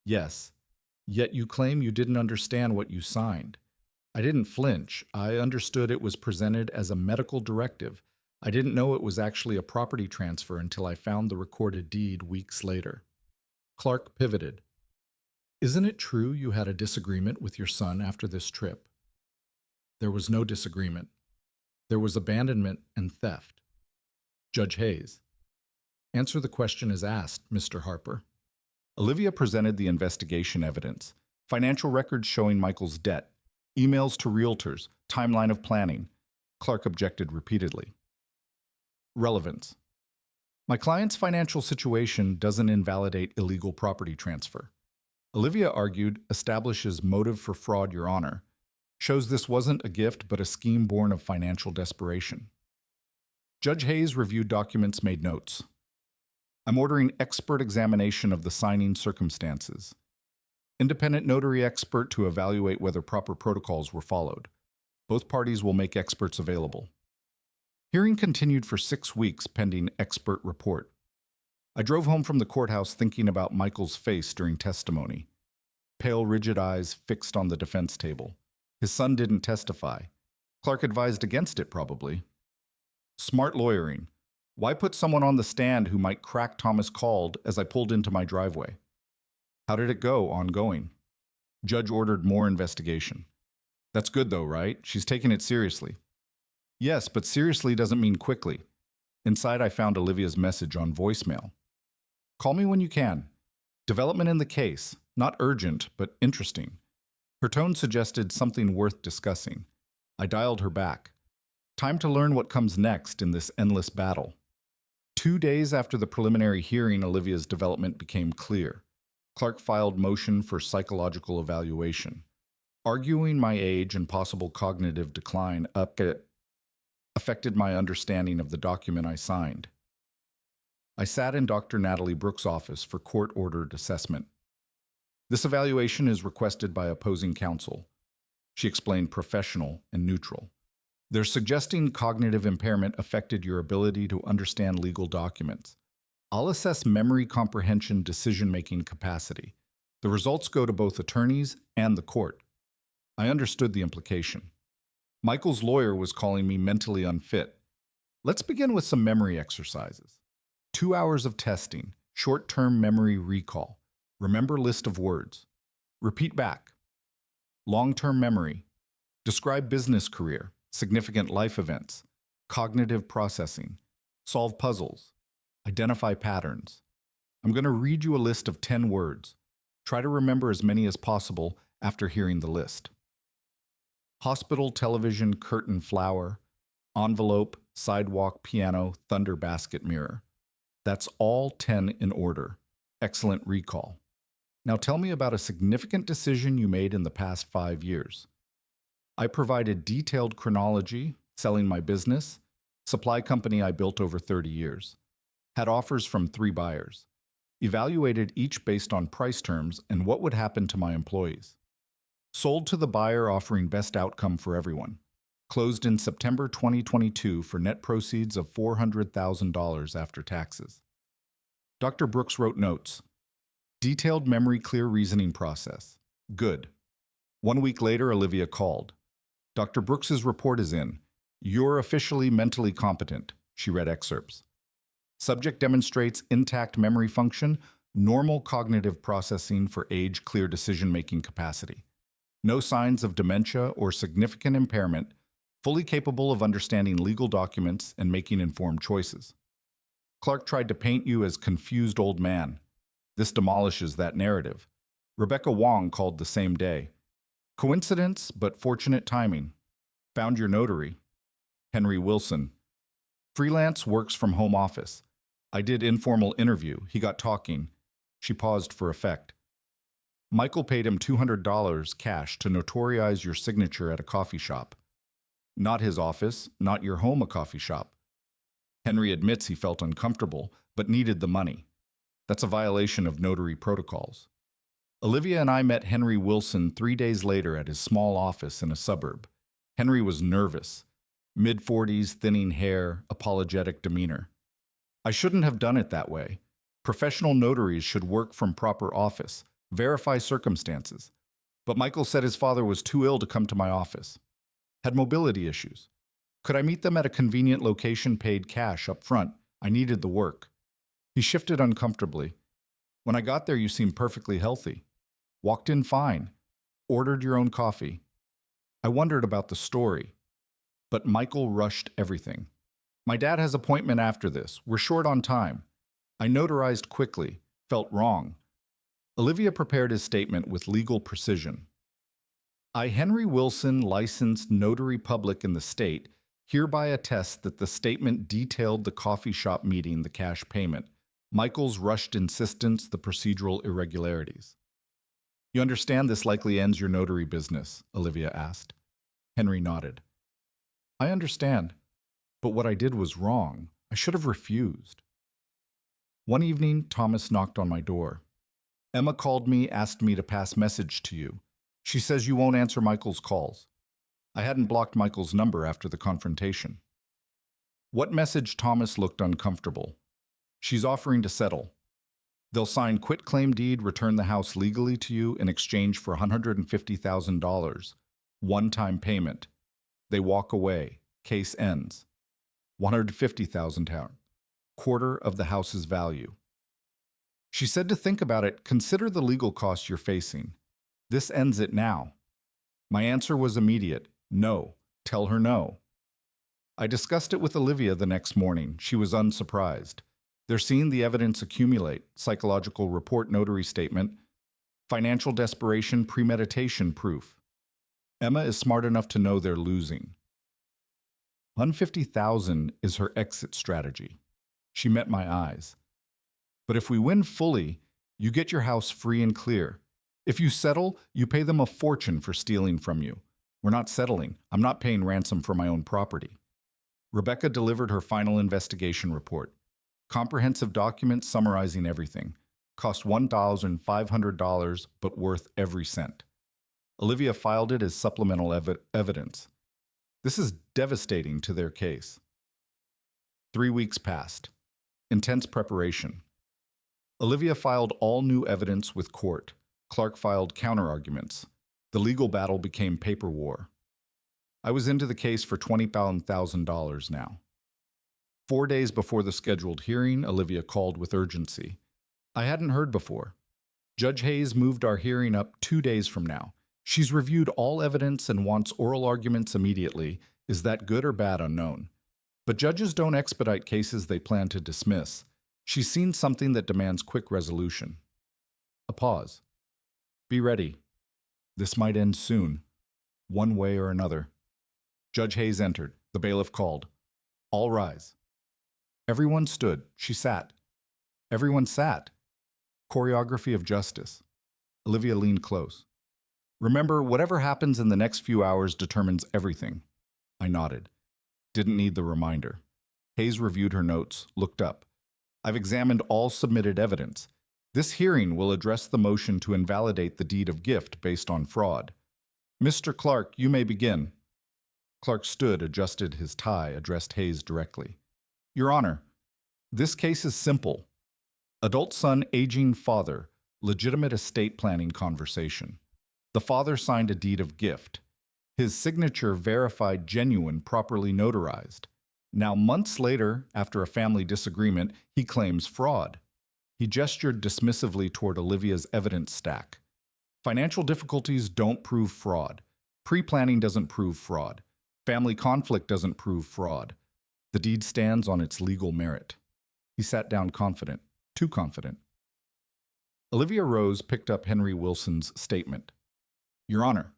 Yes. Yet you claim you didn't understand what you signed. I didn't flinch. I understood it was presented as a medical directive. I didn't know it was actually a property transfer until I found the recorded deed weeks later. Clark pivoted. Isn't it true you had a disagreement with your son after this trip? There was no disagreement. There was abandonment and theft. Judge Hayes. Answer the question as asked, Mr. Harper. Olivia presented the investigation evidence, financial records showing Michael's debt, emails to realtors, timeline of planning. Clark objected repeatedly. Relevance. My client's financial situation doesn't invalidate illegal property transfer. Olivia argued establishes motive for fraud, Your Honor. Shows this wasn't a gift but a scheme born of financial desperation. Judge Hayes reviewed documents, made notes. I'm ordering expert examination of the signing circumstances. Independent notary expert to evaluate whether proper protocols were followed. Both parties will make experts available. Hearing continued for 6 weeks pending expert report. I drove home from the courthouse thinking about Michael's face during testimony. Pale, rigid eyes fixed on the defense table. His son didn't testify. Clark advised against it, probably. Smart lawyering. Why put someone on the stand who might crack Thomas called as I pulled into my driveway? How did it go, ongoing? Judge ordered more investigation. That's good though, right? She's taking it seriously. Yes, but seriously doesn't mean quickly. Inside I found Olivia's message on voicemail. Call me when you can. Development in the case. Not urgent, but interesting. Her tone suggested something worth discussing. I dialed her back. Time to learn what comes next in this endless battle. 2 days after the preliminary hearing, Olivia's development became clear. Clark filed motion for psychological evaluation. Arguing my age and possible cognitive decline affected my understanding of the document I signed. I sat in Dr. Natalie Brooks' office for court-ordered assessment. This evaluation is requested by opposing counsel. She explained professional and neutral. They're suggesting cognitive impairment affected your ability to understand legal documents. I'll assess memory comprehension decision-making capacity. The results go to both attorneys and the court. I understood the implication. Michael's lawyer was calling me mentally unfit. Let's begin with some memory exercises. 2 hours of testing, short-term memory recall. Remember list of words. Repeat back. Long-term memory. Describe business career, significant life events, cognitive processing, solve puzzles, identify patterns. I'm going to read you a list of 10 words. Try to remember as many as possible after hearing the list. Hospital, television, curtain, flower, envelope, sidewalk, piano, thunder, basket, mirror. That's all 10 in order. Excellent recall. Now tell me about a significant decision you made in the past 5 years. I provided detailed chronology, selling my business, supply company I built over 30 years. Had offers from 3 buyers. Evaluated each based on price terms and what would happen to my employees. Sold to the buyer offering best outcome for everyone. Closed in September 2022 for net proceeds of $400,000 after taxes. Dr. Brooks wrote notes. Detailed memory clear reasoning process. Good. 1 week later, Olivia called. Dr. Brooks's report is in. You're officially mentally competent. She read excerpts. Subject demonstrates intact memory function, Normal cognitive processing for age-clear decision-making capacity. No signs of dementia or significant impairment, fully capable of understanding legal documents and making informed choices. Clark tried to paint you as confused old man. This demolishes that narrative. Rebecca Wong called the same day. Coincidence, but fortunate timing. Found your notary. Henry Wilson. Freelance, works from home office. I did informal interview. He got talking. She paused for effect. Michael paid him $200 cash to notarize your signature at a coffee shop. Not his office, not your home, a coffee shop. Henry admits he felt uncomfortable, but needed the money. That's a violation of notary protocols. Olivia and I met Henry Wilson 3 days later at his small office in a suburb. Henry was nervous. Mid-40s, thinning hair, apologetic demeanor. I shouldn't have done it that way. Professional notaries should work from proper office, verify circumstances. But Michael said his father was too ill to come to my office. Had mobility issues. Could I meet them at a convenient location, paid cash up front? I needed the work. He shifted uncomfortably. When I got there, you seemed perfectly healthy. Walked in fine. Ordered your own coffee. I wondered about the story. But Michael rushed everything. My dad has appointment after this. We're short on time. I notarized quickly. Felt wrong. Olivia prepared his statement with legal precision. I, Henry Wilson, licensed notary public in the state, hereby attest that the statement detailed the coffee shop meeting, the cash payment, Michael's rushed insistence, the procedural irregularities. You understand this likely ends your notary business? Olivia asked. Henry nodded. I understand, but what I did was wrong. I should have refused. One evening, Thomas knocked on my door. Emma called me, asked me to pass message to you. She says you won't answer Michael's calls. I hadn't blocked Michael's number after the confrontation. What message? Thomas looked uncomfortable. She's offering to settle. They'll sign quitclaim deed, return the house legally to you in exchange for $150,000. One-time payment. They walk away. Case ends. $150,000. Quarter of the house's value. She said to think about it, consider the legal costs you're facing. This ends it now. My answer was immediate. No. Tell her no. I discussed it with Olivia the next morning. She was unsurprised. They're seeing the evidence accumulate. Psychological report, notary statement, financial desperation, premeditation proof. Emma is smart enough to know they're losing. $150,000 is her exit strategy. She met my eyes. But if we win fully, you get your house free and clear. If you settle, you pay them a fortune for stealing from you. We're not settling. I'm not paying ransom for my own property. Rebecca delivered her final investigation report. Comprehensive document summarizing everything. Cost $1,500, but worth every cent. Olivia filed it as supplemental evidence. This is devastating to their case. 3 weeks passed. Intense preparation. Olivia filed all new evidence with court. Clark filed counterarguments. The legal battle became paper war. I was into the case for $20,000 now. 4 days before the scheduled hearing, Olivia called with urgency. I hadn't heard before. Judge Hayes moved our hearing up 2 days from now. She's reviewed all evidence and wants oral arguments immediately. Is that good or bad? Unknown. But judges don't expedite cases they plan to dismiss. She's seen something that demands quick resolution. A pause. Be ready. This might end soon, one way or another. Judge Hayes entered. The bailiff called. All rise. Everyone stood. She sat. Everyone sat. Choreography of justice. Olivia leaned close. Remember, whatever happens in the next few hours determines everything. I nodded. Didn't need the reminder. Hayes reviewed her notes, looked up. I've examined all submitted evidence. This hearing will address the motion to invalidate the deed of gift based on fraud. Mr. Clark, you may begin. Clark stood, adjusted his tie, addressed Hayes directly. Your Honor, this case is simple. Adult son, aging father, legitimate estate planning conversation. The father signed a deed of gift. His signature verified genuine, properly notarized. Now, months later, after a family disagreement, he claims fraud. He gestured dismissively toward Olivia's evidence stack. Financial difficulties don't prove fraud. Pre-planning doesn't prove fraud. Family conflict doesn't prove fraud. The deed stands on its legal merit. He sat down confident, too confident. Olivia Rose picked up Henry Wilson's statement. Your Honor,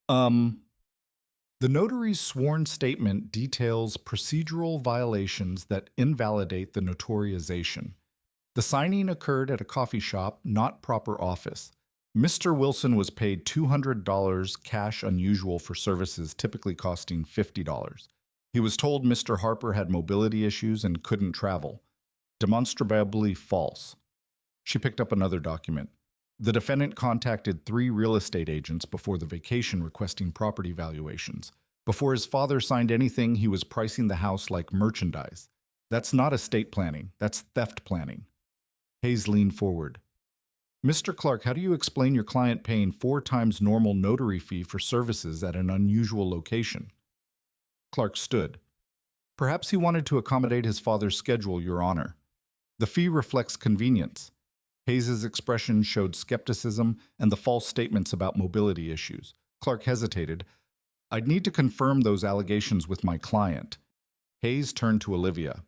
the notary's sworn statement details procedural violations that invalidate the notarization. The signing occurred at a coffee shop, not proper office. Mr. Wilson was paid $200 cash unusual for services typically costing $50. He was told Mr. Harper had mobility issues and couldn't travel. Demonstrably false. She picked up another document. The defendant contacted 3 real estate agents before the vacation requesting property valuations. Before his father signed anything, he was pricing the house like merchandise. That's not estate planning. That's theft planning. Hayes leaned forward. Mr. Clark, how do you explain your client paying 4 times normal notary fee for services at an unusual location? Clark stood. Perhaps he wanted to accommodate his father's schedule, Your Honor. The fee reflects convenience. Hayes's expression showed skepticism and the false statements about mobility issues. Clark hesitated. I'd need to confirm those allegations with my client. Hayes turned to Olivia.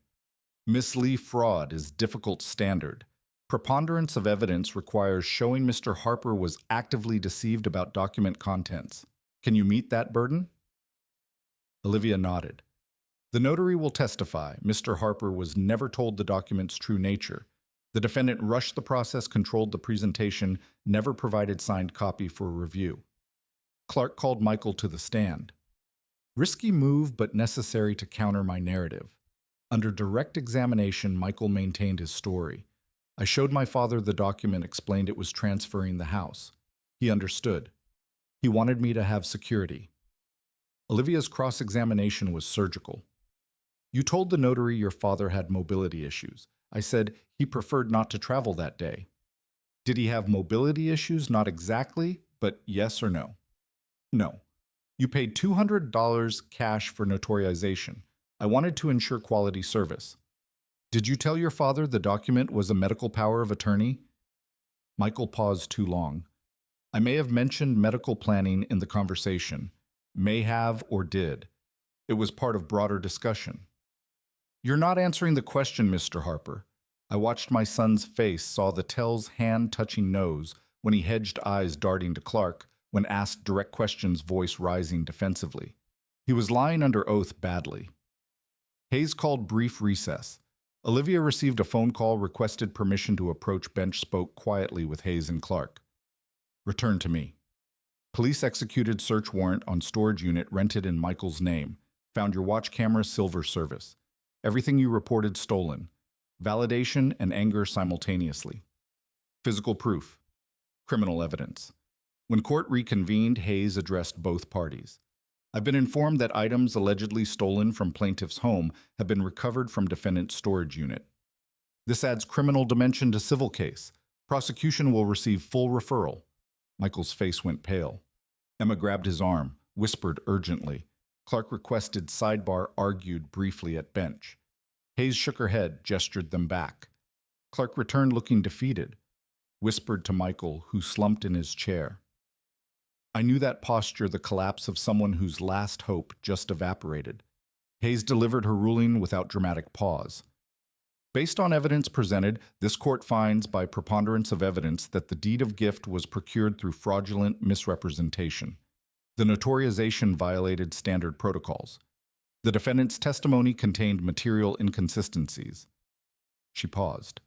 Miss Lee, fraud is difficult standard. Preponderance of evidence requires showing Mr. Harper was actively deceived about document contents. Can you meet that burden? Olivia nodded. The notary will testify Mr. Harper was never told the document's true nature. The defendant rushed the process, controlled the presentation, never provided signed copy for review. Clark called Michael to the stand. Risky move, but necessary to counter my narrative. Under direct examination, Michael maintained his story. I showed my father the document, explained it was transferring the house. He understood. He wanted me to have security. Olivia's cross-examination was surgical. You told the notary your father had mobility issues. I said he preferred not to travel that day. Did he have mobility issues? Not exactly, but yes or no? No. You paid $200 cash for notarization. I wanted to ensure quality service. Did you tell your father the document was a medical power of attorney? Michael paused too long. I may have mentioned medical planning in the conversation. May have or did. It was part of broader discussion. You're not answering the question, Mr. Harper. I watched my son's face, saw the Tell's hand touching nose when he hedged eyes darting to Clark when asked direct questions, voice rising defensively. He was lying under oath badly. Hayes called brief recess. Olivia received a phone call, requested permission to approach bench, spoke quietly with Hayes and Clark. Return to me. Police executed search warrant on storage unit rented in Michael's name. Found your watch camera, silver service. Everything you reported stolen. Validation and anger simultaneously. Physical proof. Criminal evidence. When court reconvened, Hayes addressed both parties. I've been informed that items allegedly stolen from plaintiff's home have been recovered from defendant's storage unit. This adds criminal dimension to civil case. Prosecution will receive full referral. Michael's face went pale. Emma grabbed his arm, whispered urgently. Clark requested sidebar, argued briefly at bench. Hayes shook her head, gestured them back. Clark returned looking defeated, whispered to Michael, who slumped in his chair. I knew that posture, the collapse of someone whose last hope just evaporated. Hayes delivered her ruling without dramatic pause. Based on evidence presented, this court finds by preponderance of evidence that the deed of gift was procured through fraudulent misrepresentation. The notarization violated standard protocols. The defendant's testimony contained material inconsistencies. She paused.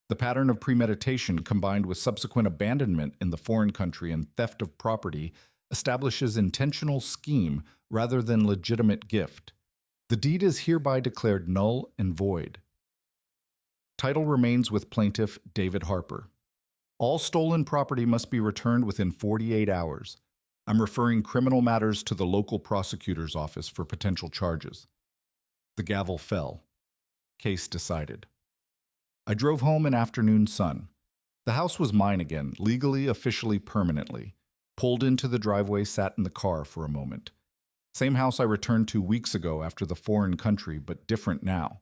The pattern of premeditation combined with subsequent abandonment in the foreign country and theft of property establishes intentional scheme rather than legitimate gift. The deed is hereby declared null and void. Title remains with plaintiff David Harper. All stolen property must be returned within 48 hours. I'm referring criminal matters to the local prosecutor's office for potential charges. The gavel fell. Case decided. I drove home in afternoon sun. The house was mine again, legally, officially, permanently. Pulled into the driveway, sat in the car for a moment. Same house I returned to weeks ago after the foreign country, but different now.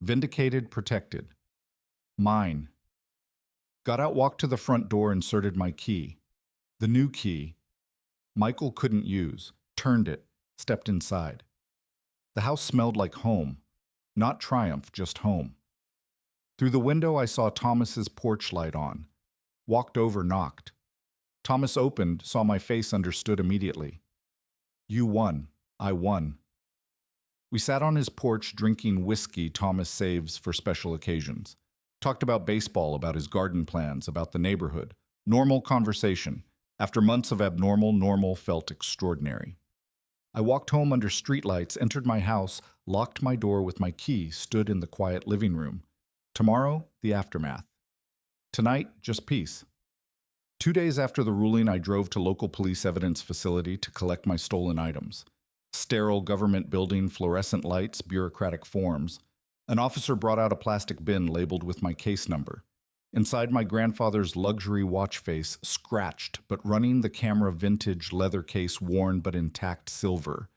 Vindicated, protected. Mine, Got out, walked to the front door, inserted my key. The new key Michael couldn't use, turned it, stepped inside. The house smelled like home. Not triumph, just home. Through the window, I saw Thomas's porch light on. Walked over, knocked. Thomas opened, saw my face, understood immediately. You won. I won. We sat on his porch drinking whiskey Thomas saves for special occasions. Talked about baseball, about his garden plans, about the neighborhood. Normal conversation. After months of abnormal, normal felt extraordinary. I walked home under streetlights, entered my house, locked my door with my key, stood in the quiet living room. Tomorrow, the aftermath. Tonight, just peace. 2 days after the ruling, I drove to local police evidence facility to collect my stolen items. Sterile government building, fluorescent lights, bureaucratic forms. An officer brought out a plastic bin labeled with my case number. Inside, my grandfather's luxury watch face, scratched but running the camera, vintage leather case, worn but intact silver.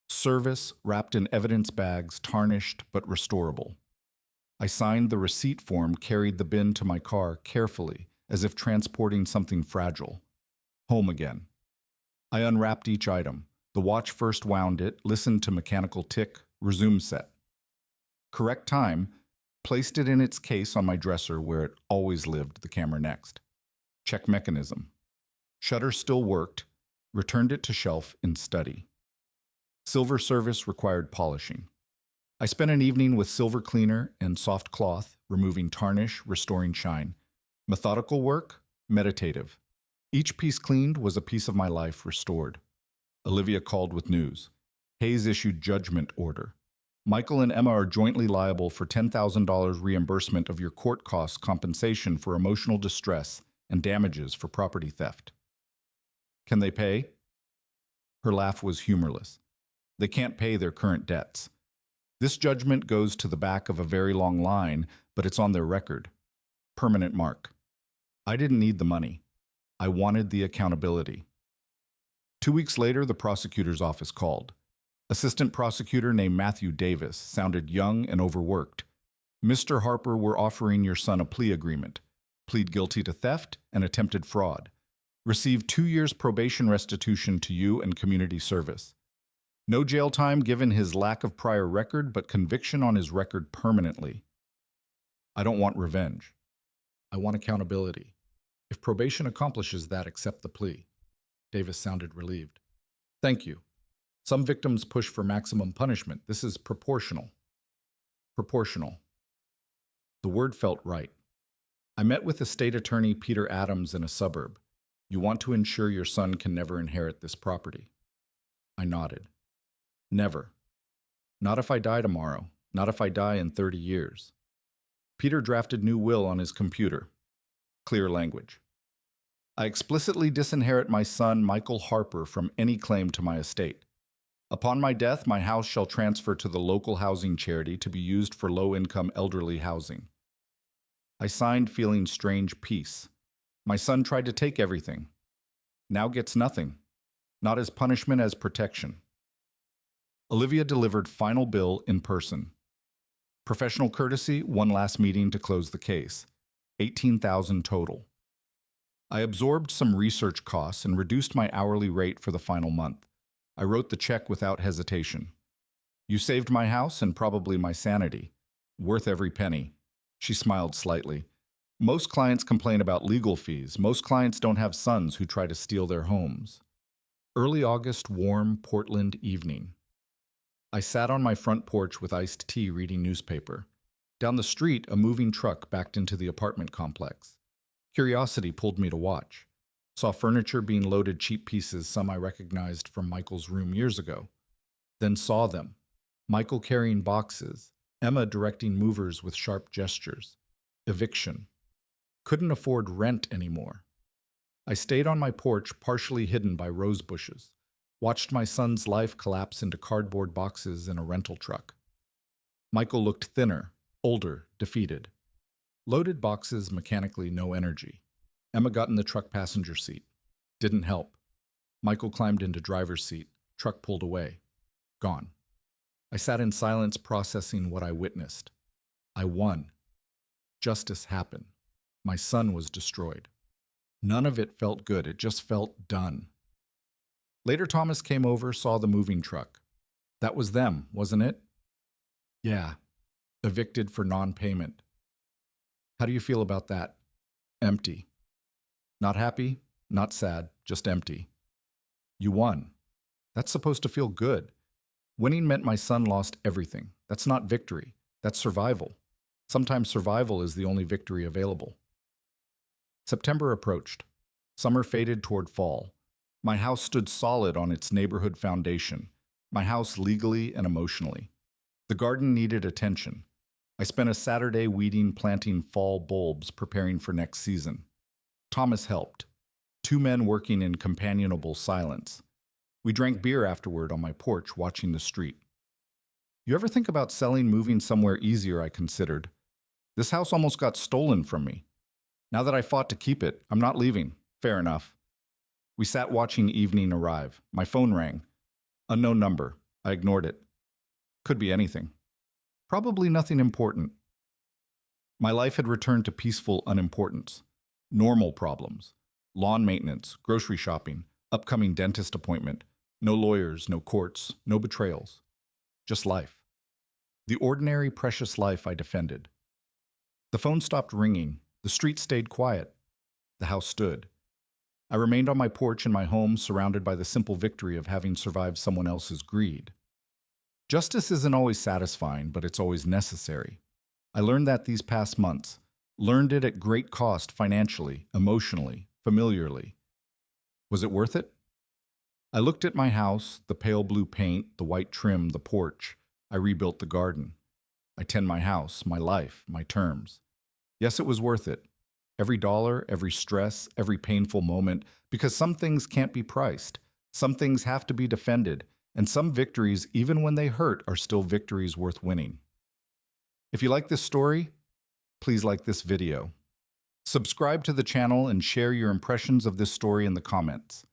Service, wrapped in evidence bags, tarnished but restorable. I signed the receipt form, carried the bin to my car carefully, as if transporting something fragile. Home again. I unwrapped each item. The watch first, wound it, listened to mechanical tick, resume set. Correct time, placed it in its case on my dresser where it always lived, the camera next. Check mechanism. Shutter still worked, returned it to shelf in study. Silver service required polishing. I spent an evening with silver cleaner and soft cloth, removing tarnish, restoring shine. Methodical work, meditative. Each piece cleaned was a piece of my life restored. Olivia called with news. Hayes issued judgment order. Michael and Emma are jointly liable for $10,000 reimbursement of your court costs, compensation for emotional distress, and damages for property theft. Can they pay? Her laugh was humorless. They can't pay their current debts. This judgment goes to the back of a very long line, but it's on their record. Permanent mark. I didn't need the money. I wanted the accountability. 2 weeks later, the prosecutor's office called. Assistant prosecutor named Matthew Davis sounded young and overworked. Mr. Harper, we're offering your son a plea agreement. Plead guilty to theft and attempted fraud. Receive 2 years probation restitution to you and community service. No jail time given his lack of prior record, but conviction on his record permanently. I don't want revenge. I want accountability. If probation accomplishes that, accept the plea. Davis sounded relieved. Thank you. Some victims push for maximum punishment. This is proportional. Proportional. The word felt right. I met with estate attorney Peter Adams in a suburb. You want to ensure your son can never inherit this property. I nodded. Never. Not if I die tomorrow. Not if I die in 30 years. Peter drafted new will on his computer. Clear language. I explicitly disinherit my son, Michael Harper, from any claim to my estate. Upon my death, my house shall transfer to the local housing charity to be used for low-income elderly housing. I signed, feeling strange peace. My son tried to take everything. Now gets nothing. Not as punishment as protection. Olivia delivered final bill in person. Professional courtesy, one last meeting to close the case. $18,000 total. I absorbed some research costs and reduced my hourly rate for the final month. I wrote the check without hesitation. You saved my house and probably my sanity. Worth every penny. She smiled slightly. Most clients complain about legal fees. Most clients don't have sons who try to steal their homes. Early August, warm Portland evening. I sat on my front porch with iced tea reading newspaper. Down the street, a moving truck backed into the apartment complex. Curiosity pulled me to watch. Saw furniture being loaded, cheap pieces, some I recognized from Michael's room years ago. Then saw them. Michael carrying boxes, Emma directing movers with sharp gestures. Eviction. Couldn't afford rent anymore. I stayed on my porch, partially hidden by rose bushes. Watched my son's life collapse into cardboard boxes in a rental truck. Michael looked thinner, older, defeated. Loaded boxes, mechanically no energy. Emma got in the truck passenger seat. Didn't help. Michael climbed into driver's seat. Truck pulled away. Gone. I sat in silence, processing what I witnessed. I won. Justice happened. My sun was destroyed. None of it felt good. It just felt done. Later, Thomas came over, saw the moving truck. That was them, wasn't it? Yeah. Evicted for non-payment. How do you feel about that? Empty. Not happy, not sad, just empty. You won. That's supposed to feel good. Winning meant my son lost everything. That's not victory. That's survival. Sometimes survival is the only victory available. September approached. Summer faded toward fall. My house stood solid on its neighborhood foundation. My house legally and emotionally. The garden needed attention. I spent a Saturday weeding, planting fall bulbs, preparing for next season. Thomas helped. 2 men working in companionable silence. We drank beer afterward on my porch, watching the street. You ever think about selling, moving somewhere easier? I considered. This house almost got stolen from me. Now that I fought to keep it, I'm not leaving. Fair enough. We sat watching evening arrive. My phone rang. Unknown number. I ignored it. Could be anything. Probably nothing important. My life had returned to peaceful unimportance. Normal problems. Lawn maintenance, grocery shopping, upcoming dentist appointment. No lawyers, no courts, no betrayals. Just life. The ordinary, precious life I defended. The phone stopped ringing. The street stayed quiet. The house stood. I remained on my porch in my home, surrounded by the simple victory of having survived someone else's greed. Justice isn't always satisfying, but it's always necessary. I learned that these past months. Learned it at great cost financially, emotionally, familiarly. Was it worth it? I looked at my house, the pale blue paint, the white trim, the porch. I rebuilt the garden. I tend my house, my life, my terms. Yes, it was worth it. Every dollar, every stress, every painful moment, because some things can't be priced. Some things have to be defended, and some victories, even when they hurt, are still victories worth winning. If you like this story, please like this video. Subscribe to the channel and share your impressions of this story in the comments.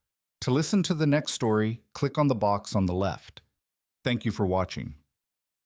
To listen to the next story, click on the box on the left. Thank you for watching.